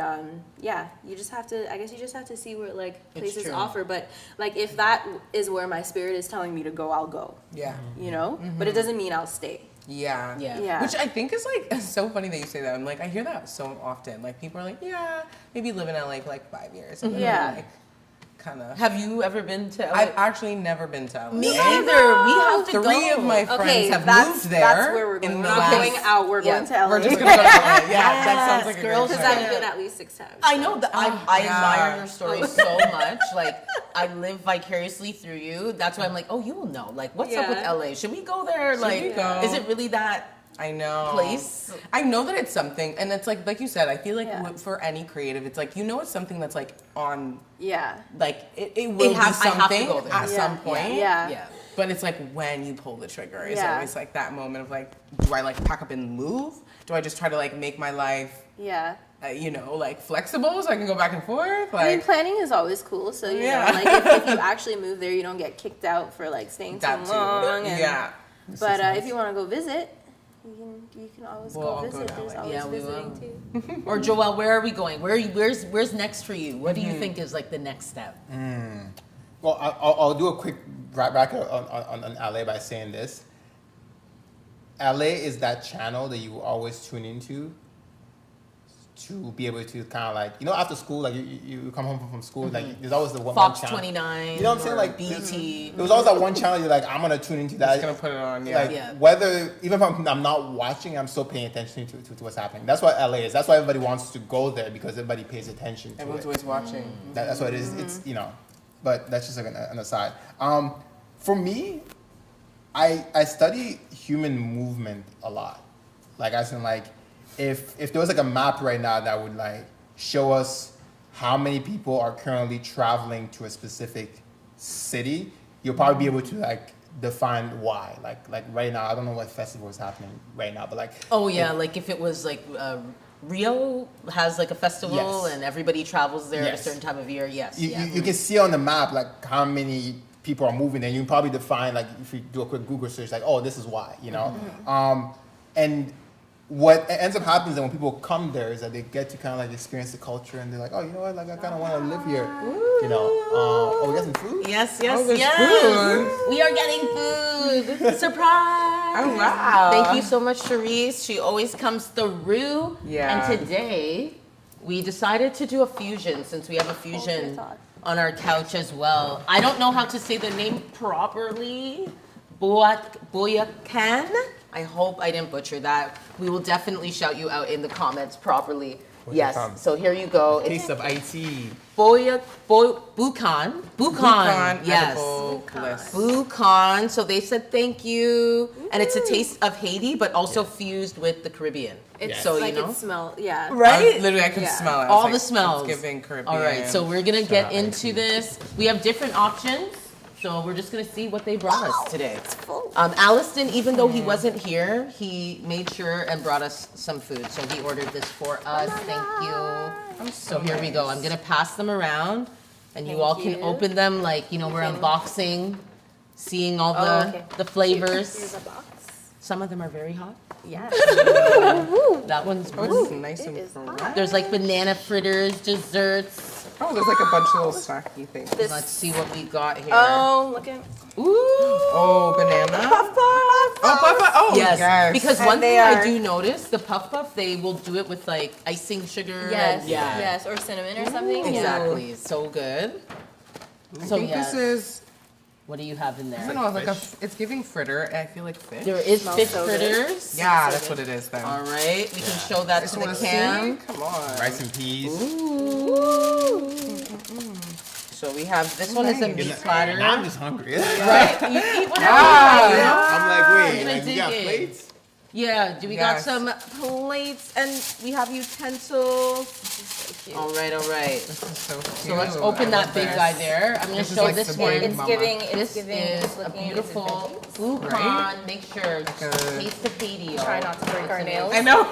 yeah, you just have to see what like places offer. But like if that is where my spirit is telling me to go, I'll go. Yeah. You know? But it doesn't mean I'll stay. Yeah. Yeah. Which I think is like so funny that you say that. I'm like, I hear that so often. Like people are like, yeah, maybe live in LA for like 5 years. And then like, kind of. Have you ever been to LA? I've actually never been to LA. Me either. We have to go. Three of my friends have moved there. That's where we're going. in We're the not last- going out. We're going to LA. We're just gonna go to LA. Yeah, that sounds like a girls great Because plan. I've been at least 6 times. I know that I admire yeah. your story so much. Like I live vicariously through you. That's why I'm like, oh, you will know. Like, what's up with Yeah. LA? Should we go there? Like, we go? is it really that? I know. Place? I know that it's something, and it's like you said, I feel like Yeah. for any creative, it's like, you know, it's something that's like on, Yeah. like, it will be I have to something go there. at Yeah. some point. Yeah. Yeah. But it's like when you pull the trigger is Yeah. always like that moment of like, do I like pack up and move? Do I just try to like make my life, Yeah. you know, like flexible so I can go back and forth? Like, I mean, planning is always cool. So, you Yeah. know, like if you actually move there, you don't get kicked out for like staying too that too. long. And, Yeah. But if you want to go visit, you can always Well, I'll go go visit. to There's LA. always Yeah, we visiting will. too. Or Joelle, where are we going? Where's next for you? What do you think is like the next step? Well, I'll do a quick back on LA by saying this. LA is that channel that you always tune into to be able to kind of like, you know, after school, like you come home from school, like there's always the one Fox channel. 29. You know what I'm saying? or Like BT. there was always that one channel you're like, I'm gonna tune into that. Just gonna put it on, yeah. Like Yeah. whether even if I'm not watching, I'm still paying attention to what's happening. That's what LA is. That's why everybody wants to go there because everybody pays attention to Everyone's it. always watching. That's what it is. It's, you know, but that's just like an aside. For me, I study human movement a lot. Like as in like, if there was like a map right now that would like show us how many people are currently traveling to a specific city, you'll probably be able to like define why. Like right now, I don't know what festival is happening right now, but like Oh yeah, like if it was like Rio has like a festival Yes. and everybody travels there at a Yes. certain time of year. Yes. you, yeah. you can see on the map like how many people are moving there. You can probably define like if you do a quick Google search, like oh this is why, you know. And what ends up happening is that when people come there is that they get to kind of like experience the culture and they're like, oh, you know what, like I kind of want to live here, you know. Oh, we got some food. Yes, yes, Oh, there's yes. food. We are getting food. Surprise! Oh, wow. Thank you so much, Cherise. She always comes through. Yeah. And today, we decided to do a fusion since we have a fusion on our couch as well. I don't know how to say the name properly. Boyakan. I hope I didn't butcher that. We will definitely shout you out in the comments properly. Yes. Boyakan. So here you go. Taste of IT. Bukan. Yes. Edible bliss. Bukan. So they said thank you, and it's a taste of Haiti, but also fused with the Caribbean. It's So like you know, it smells, yeah. right? Literally, I could Yeah. smell it. I was All like, the smells. It's giving Caribbean. All right, so we're gonna get out into IT. this. We have different options, so we're just gonna see what they brought us today. full. Alliston, even though he wasn't here, he made sure and brought us some food. So he ordered this for us. Thank you. So here we go. I'm gonna pass them around, and you Thank all can you. open them like you know we're can- unboxing, seeing all Oh, the okay. the Here's flavors. a box. Some of them are very hot. Yes. That one's Oh, good. it's nice and is fresh. There's like banana fritters, desserts. Oh, there's like a bunch of little snacky things. This- Let's see what we got here. Oh, look at. Ooh. Oh, banana. Puff puff. Oh, Papa. Oh, Yes, because And one they thing I are- do notice, the puff puff, they will do it with like icing sugar. Yes. and, yeah. Yes. Or cinnamon or something. Yeah. Exactly. So good. I So think yes. this is. What do you have in I there? don't know. Like Fish. it's giving fritter. And I feel like fish. There is Smells fish so good. fritters. Yeah, that's what it is then. All right, we can show that Just to the wanna cam. see? Come on. Rice and peas. So we have this one is a Nice. meat platter. Now I'm just hungry. Right? You eat whatever Ah, you want. I'm like, wait, gonna like you got dig in. plates? Yeah, do we got Yes. some plates and we have utensils? All right, all right. This is so cute. So let's open I that love big this. guy there. I'm gonna This is show like this the one. big It's mama. giving. It's This giving. is it's a looking beautiful Bukan. Right? Make sure Good. taste the Katie. Try not to break our nails. I know.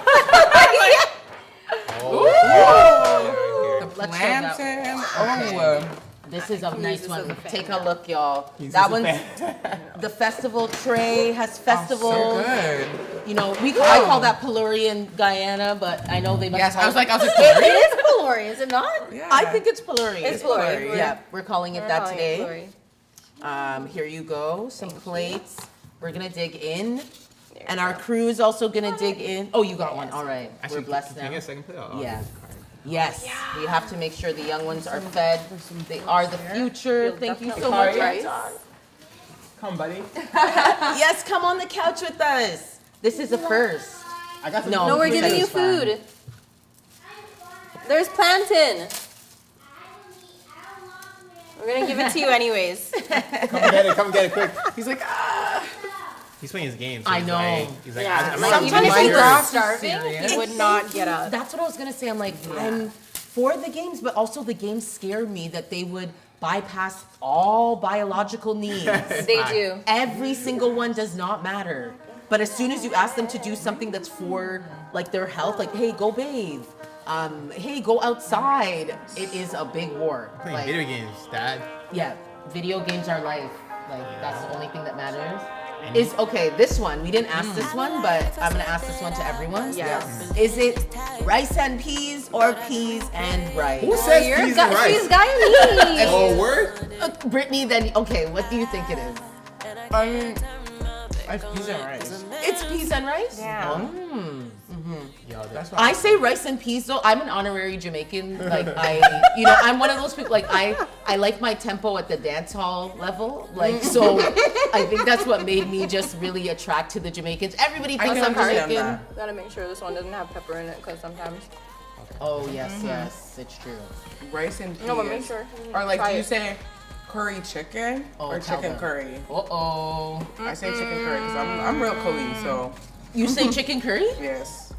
Oh, The Let's show that plantain. Oh, This is a nice this one. as a fan. Take a look, y'all. Use That this as one's a the festival tray has so festivals. good. You know, I call that Peluri in Guyana, but I know they must Yes, call I was like, It is Pelori, is it not? yeah. I think it's Peluri. It's Pelori. Yeah, we're calling it We're that calling today. it Pelori. Here you go, some plates. We're gonna dig in, and our crew is also gonna dig in. Oh, you got one. All right, Actually, we're blessed can I now. get a second plate? Oh, Yeah. okay. Yes, we have to make sure the young ones are fed. They are the future. You'll Thank you so definitely much. rice. Come, buddy. Yes, come on the couch with us. This is a first. I got some. No, No, we're you giving said you it's fine. food. There's plantain. We're gonna give it to you anyways. Come get it. Come get it quick. He's like, ah. He's playing his game. I know. He's like, Yeah, I'm like, not even if gonna he be was serious. starving, serious. he would not get up. That's what I was gonna say. I'm like, I'm for the games, but also the games scared me that they would bypass all biological needs. They do. Every single one does not matter. But as soon as you ask them to do something that's for like their health, like hey, go bathe, hey, go outside, it is a big war. Playing Like, video games, Dad. yeah, video games are life. Like that's the only thing that matters. And Is okay. This one we didn't ask this one, but I'm gonna ask this one to everyone. Yes. Is it rice and peas or peas and rice? Who says You're peas and She's rice? Guyanese. Oh, word? Brittany, then okay. What do you think it is? Peas and rice. It's peas and rice. Yeah. Yo, That's what I say rice and peas though. I'm an honorary Jamaican. Like I'm one of those people. Like I like my tempo at the dance hall level. Like so, I think that's what made me just really attract to the Jamaicans. Everybody I thinks can I'm understand Jamaican. that. Gotta make sure this one doesn't have pepper in it, because sometimes. Oh yes, yes, it's true. Rice and peas. No, but make sure. Or like, Try do you it. say curry chicken or tell chicken them. curry? Uh-oh. I say chicken curry because I'm real Korean, so You say chicken curry? yes.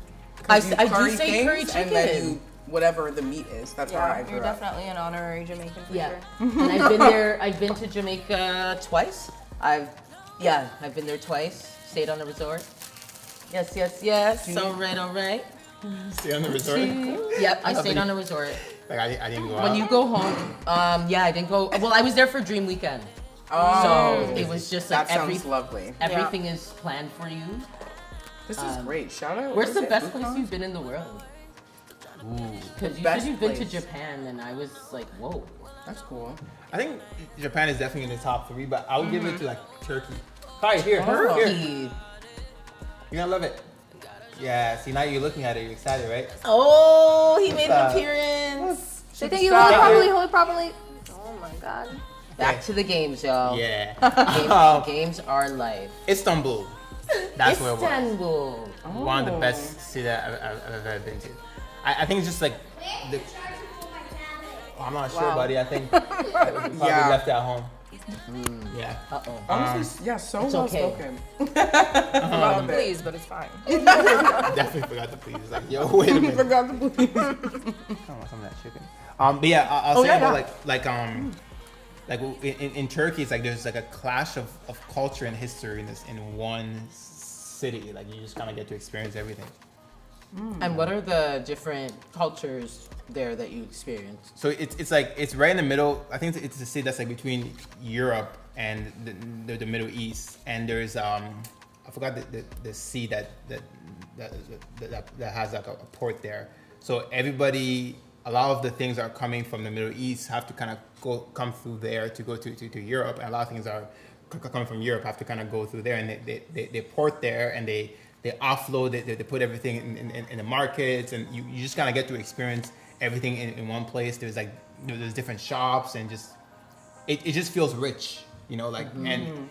I 'Cause you do curry say things curry And then chicken. you whatever the meat is. That's how I Yeah, grew you're up. definitely an honorary Jamaican for Yeah, sure. and I've been there. I've been to Jamaica twice. I've been there twice. Stayed on a resort. Yes, yes, yes. All right. Stay on the resort. Yep, I stayed on a resort. Like I didn't go out. When you go home, I didn't go. Well, I was there for Dream Weekend, Oh, so it was just like that sounds lovely. everything is planned for you. This is great. Shout out. Where's what the is it, best Busan? place you've been in the world? Because you best said you've been to place. Japan, and I was like, whoa. That's cool. I think Japan is definitely in the top 3, but I would give it to like Turkey. Hi, here. Here. Turkey. You're gonna love it. Yeah, see now you're looking at it, you're excited, right? Oh, he made up? an appearance. They think you Stop. hold probably. Oh my god. Back to the games, y'all. Yeah. Games are life. Istanbul. That's where it was. Istanbul. One of the best cities I've ever been to. I think it's just like the, I'm not sure, Wow. buddy. I think it was probably Yeah. left at home. Yeah. Uh-oh. Honestly, yeah, so it's well okay. spoken. Well, please, but it's fine. Definitely forgot to please. Like, yo, wait a minute. Forgot to please. I don't want some of that chicken. But yeah, I'll say about like in Turkey, it's like there's like a clash of culture and history in one city. Like you just kind of get to experience everything. And what are the different cultures there that you experienced? So it's like it's right in the middle. I think it's a city that's like between Europe and the Middle East. And there's I forgot the sea that has like a port there. So everybody, a lot of the things are coming from the Middle East have to kind of come through there to go to Europe, and a lot of things are coming from Europe have to kind of go through there, and they port there, and they offload, they put everything in the markets, and you just kind of get to experience everything in one place. There's different shops, and just it just feels rich, you know, like and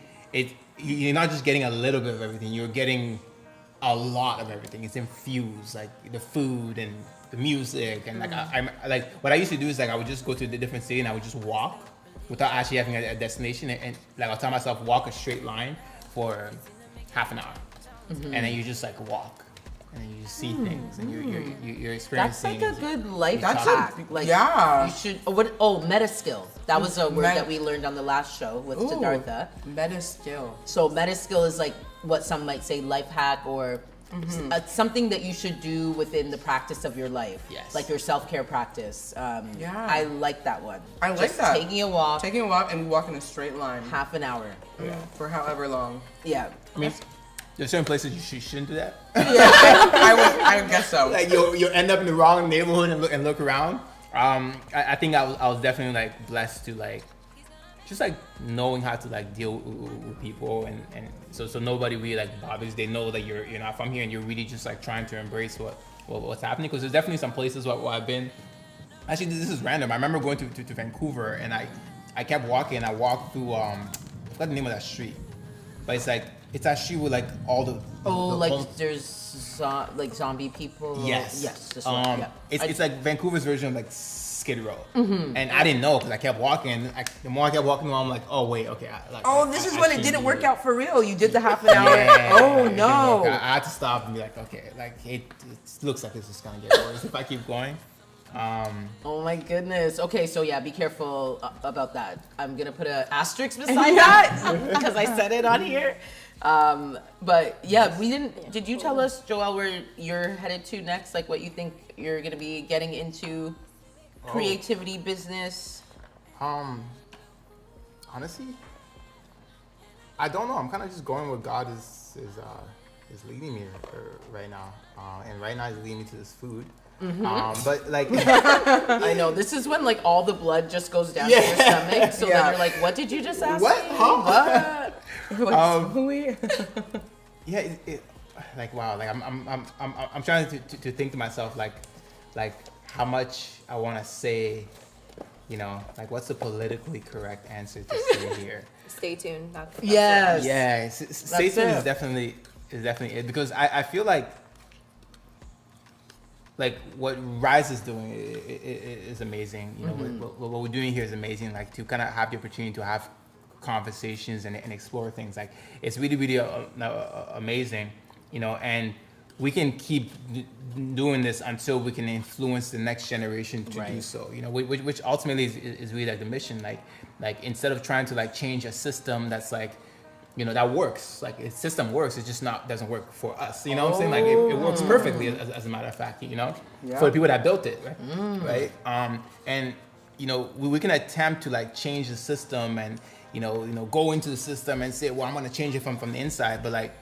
you're not just getting a little bit of everything, you're getting a lot of everything. It's infused, like the food and the music, and like I'm like what I used to do is like I would just go to the different city and I would just walk without actually having a destination, and like I'll tell myself walk a straight line for half an hour. And then you just like walk, and then you just see things, and you're That's experiencing. like a good life That's hack. a- yeah. You should. Meta skill. That was a word that we learned on the last show with Siddhartha. Meta skill. So meta skill is like what some might say life hack, or something that you should do within the practice of your life. Yes. Like your self-care practice. I like that one. I like Just that. Taking a walk, Taking a walk and walk in a straight line half an hour. for however long. Yeah. I mean, there's certain places you shouldn't do that. I guess so. Like you'll end up in the wrong neighborhood and look around. I think I was definitely like blessed to like just like knowing how to like deal with people, and so nobody really like bothers. They know that you're not from here, and you're really just like trying to embrace what's happening, because there's definitely some places where I've been. Actually, this is random. I remember going to Vancouver, and I kept walking, and I walked through I forgot the name of that street, but it's that street with like all the There's like zombie people. Yes. Yes. This one. Yeah. It's like Vancouver's version of like Skid Row, and I didn't know because I kept walking. The more I kept walking, I'm like, oh wait, okay. This is I when it shouldn't didn't do work it. out for real. You did the half an hour. Yeah, Oh it didn't no. work out. I had to stop and be like, okay, like it looks like this is gonna get worse if I keep going. Oh my goodness. Okay, so yeah, be careful about that. I'm gonna put an asterisk beside that because I said it on here. But yeah, we didn't. Did you tell us, Joelle, where you're headed to next? Like what you think you're gonna be getting into? Creativity, business. Honestly, I don't know. I'm kind of just going where God is leading me right now, and right now He's leading me to this food. But like, I know this is when like all the blood just goes down to your stomach. So then you're like, "What did you just ask What? me? Huh? What?" yeah, like wow, like I'm trying to think to myself like how much I want to say, you know, like what's the politically correct answer to say here? Stay tuned. That's Yes. Yeah, stay tuned it. is definitely it, because I feel like what Rise is doing is amazing. You know, what we're doing here is amazing. Like to kind of have the opportunity to have conversations and explore things. Like it's really amazing. You know, and we can keep doing this until we can influence the next generation to do so. You know, which ultimately is really like the mission. Like instead of trying to like change a system that's like, you know, that works. Like the system works. It just doesn't work for us. You know what I'm saying? Like it works perfectly as a matter of fact. You know, for the people that built it, right? Right. And you know, we can attempt to like change the system and you know go into the system and say, well, I'm going to change it from the inside. But like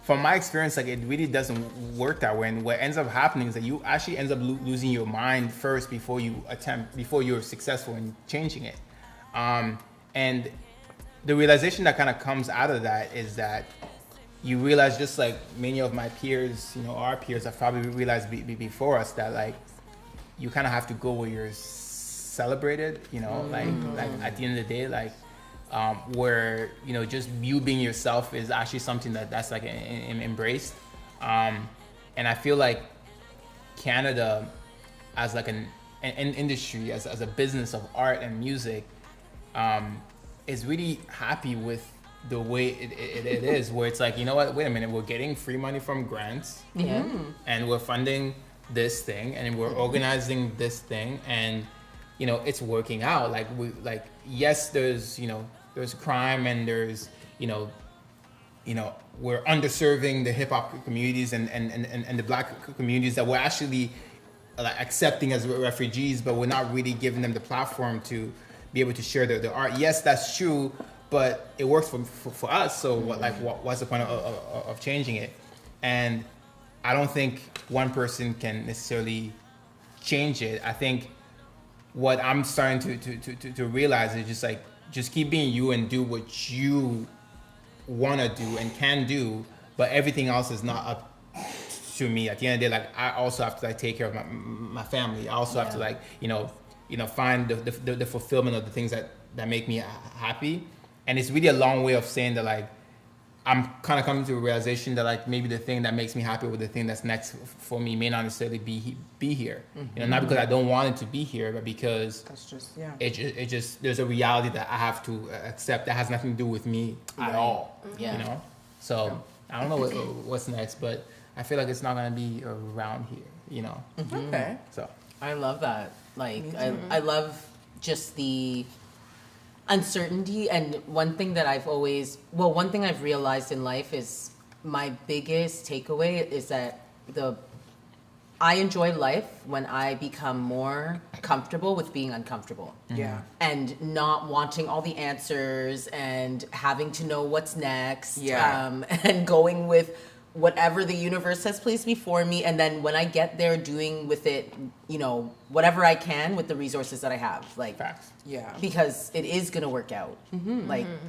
from my experience, like it really doesn't work that way. And what ends up happening is that you actually end up losing your mind first before you're successful in changing it. And the realization that kind of comes out of that is that you realize, just like many of my peers, you know, our peers have probably realized before us, that like you kind of have to go where you're celebrated, you know, like at the end of the day, like where, you know, just you being yourself is actually something that's like embraced. And I feel like Canada as like an industry, as a business of art and music, is really happy with the way it is, where it's like, you know what, wait a minute, we're getting free money from grants, and we're funding this thing, and we're organizing this thing, and you know, it's working out. Like yes, there's crime, and there's we're underserving the hip hop communities and the black communities that we're actually like accepting as refugees, but we're not really giving them the platform to be able to share their art. Yes, that's true, but it works for us. So what's the point of changing it? And I don't think one person can necessarily change it. I think what I'm starting to realize is just keep being you and do what you want to do and can do, but everything else is not up to me. At the end of the day, like I also have to like take care of my family. I also have to like find the fulfillment of the things that make me happy. And it's really a long way of saying that like I'm kind of coming to a realization that like maybe the thing that makes me happy with the thing that's next for me may not necessarily be here. Not because I don't want it to be here, but because that's just it just there's a reality that I have to accept that has nothing to do with me at all. You know, so I don't know what's next, but I feel like it's not gonna be around here. You know. Okay. So I love that. Like I love just the uncertainty, and one thing I've realized in life is my biggest takeaway is that I enjoy life when I become more comfortable with being uncomfortable. Yeah. And not wanting all the answers and having to know what's next. Yeah. And going with whatever the universe has placed before me, and then when I get there, doing with it, whatever I can with the resources that I have. Like, facts. Yeah. Because it is gonna work out.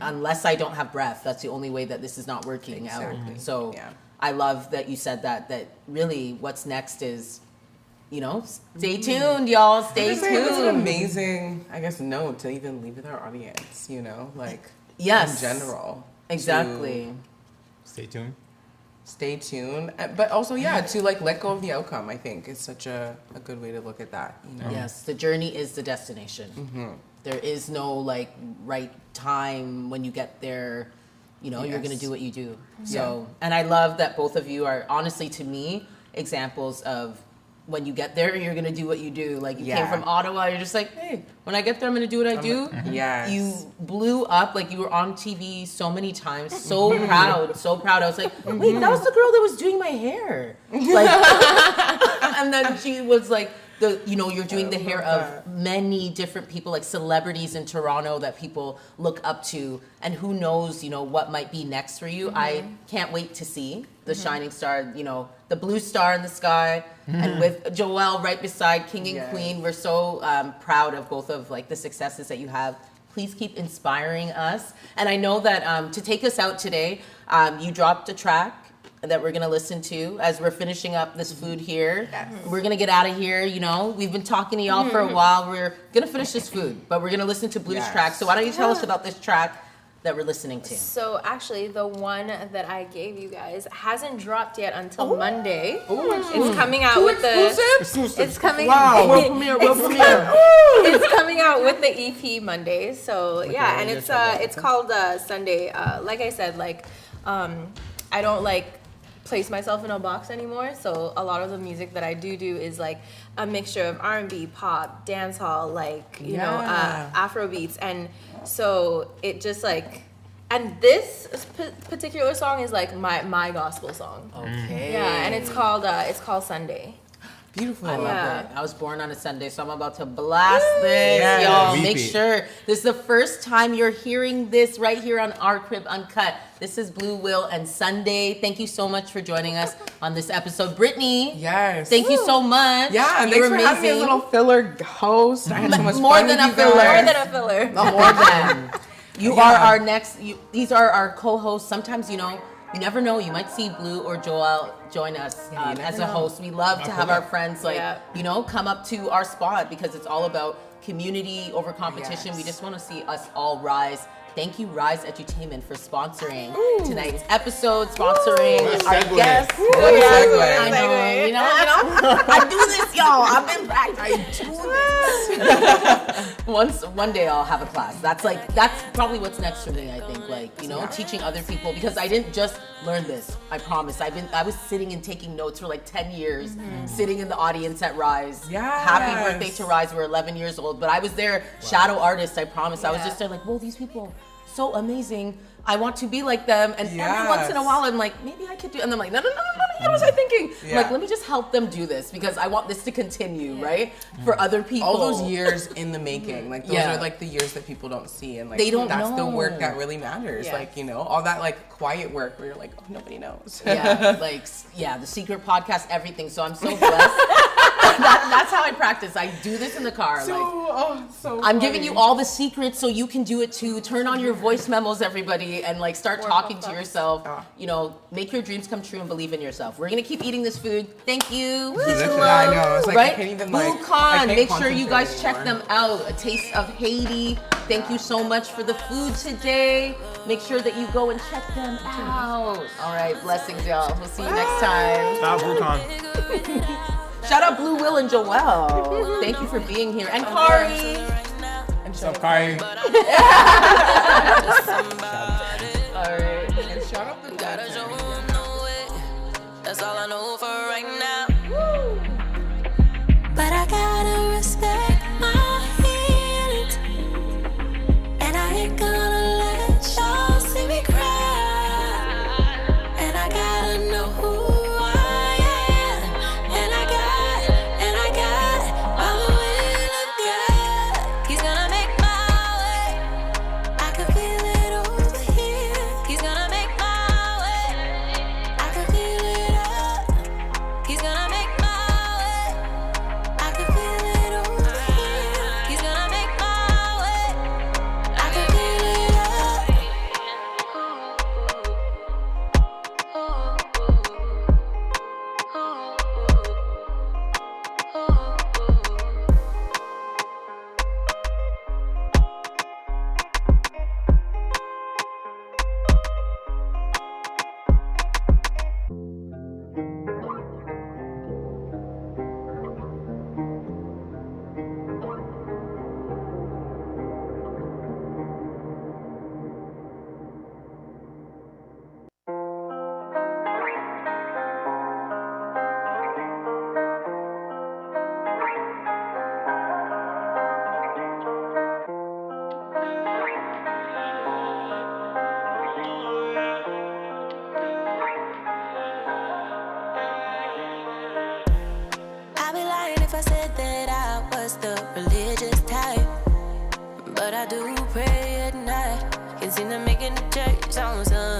Unless I don't have breath, that's the only way that this is not working out. So I love that you said that really what's next is, stay tuned, y'all. Stay tuned. It's an amazing, I guess, note to even leave with our audience, Yes. in general. Exactly. Stay tuned, but also to like let go of the outcome. I think is such a good way to look at that. Yes, the journey is the destination. There is no like right time when you get there. You're gonna do what you do. So, and I love that both of you are honestly, to me, examples of when you get there, you're gonna do what you do. Like you came from Ottawa, you're just like, hey, when I get there, I'm gonna do what I do. Yes. You blew up, like you were on TV so many times. So proud, so proud. I was like, wait, that was the girl that was doing my hair. Like, and then she was like, you're doing the hair of many different people, like celebrities in Toronto that people look up to, and who knows, what might be next for you. I can't wait to see the shining star, the blue star in the sky, and with Joelle right beside King and Queen. We're so proud of both of like the successes that you have. Please keep inspiring us. And I know that to take us out today, you dropped a track that we're gonna listen to as we're finishing up this food here. Yes. We're gonna get out of here. We've been talking to y'all for a while. We're gonna finish this food, but we're gonna listen to Blue's track. So why don't you tell us about this track that we're listening to? So actually, the one that I gave you guys hasn't dropped yet until Monday. It's coming out with It's coming. Wow, world premiere. It's coming out with the EP Monday. So and it's called Sunday. Like I said, I don't like place myself in a box anymore. So a lot of the music that I do is like a mixture of R&B, pop, dancehall, like you know, Afro beats, and so it just like. And this particular song is like my gospel song. Okay. Yeah, and it's called Sunday. Beautiful. I love it. I was born on a Sunday, so I'm about to blast this, Yes. y'all. Repeat. Make sure this is the first time you're hearing this right here on Our Crib Uncut. This is Blue Will and Sunday. Thank you so much for joining us on this episode. Brittany. Yes. Thank you so much. Yeah, and You're thanks for having me as a little filler host. I had so much More fun than with a you filler. guys. More than a filler. More than. You are our next, these are our co-hosts. Sometimes, you know, you never know. You might see Blue or Joel join us as a host. We love to have our friends, like, you know, come up to our spot because it's all about community over competition. Yes. We just want to see us all rise. Thank you, Rise Edutainment, for sponsoring tonight's episode, sponsoring What a our segue. guests. What a segue. I know, you know, I do this, y'all. I've been practicing. One day I'll have a class. That's probably what's next for me. I think, like, you know, teaching other people, because I didn't just learn this. I promise. I was sitting and taking notes for like 10 years, sitting in the audience at Rise. Yes. Happy birthday to Rise. We're 11 years old, but I was their shadow artist. I promise. I was just there, like, whoa, these people. So amazing. I want to be like them. And every once in a while, I'm like, maybe I could do. And I'm like, no. What was I thinking? I'm like, let me just help them do this because I want this to continue, right? For other people. All those years in the making, like those are like the years that people don't see, and like They don't that's the know. work that really matters. Like, you know, all that like quiet work where you're like, oh, nobody knows. The secret podcast, everything. So I'm so blessed. That's how I practice. I do this in the car. I'm giving you all the secrets so you can do it too. Turn on your voice memos, everybody, and like start talking to yourself. You know, make your dreams come true and believe in yourself. We're gonna keep eating this food. Thank you. I know. It's like I can't even like. Blue I Con. can't Make sure you concentrate guys check anymore. them out. A Taste of Haiti. Thank you so much for the food today. Make sure that you go and check them out. All right, blessings, y'all. We'll see you next time. Stop, Blue. Shout out Blue Will and Joelle. Thank you for being here. And Kari. What's up, Kari? All right. And shout out the dad. That's all I know for right now. But I gotta respect my feelings, and I ain't gonna let y'all see me cry. And I gotta know who I am, and I got all the will of God. He's gonna make my way. I can feel it over here. He's gonna make my way. I can feel it up. He's gonna make my way. I can feel it over here. He's gonna make my way. I can feel it up. I'd be lying if I said that I was the religious type, but I do pray at night. Can't seem to make it to church on Sunday.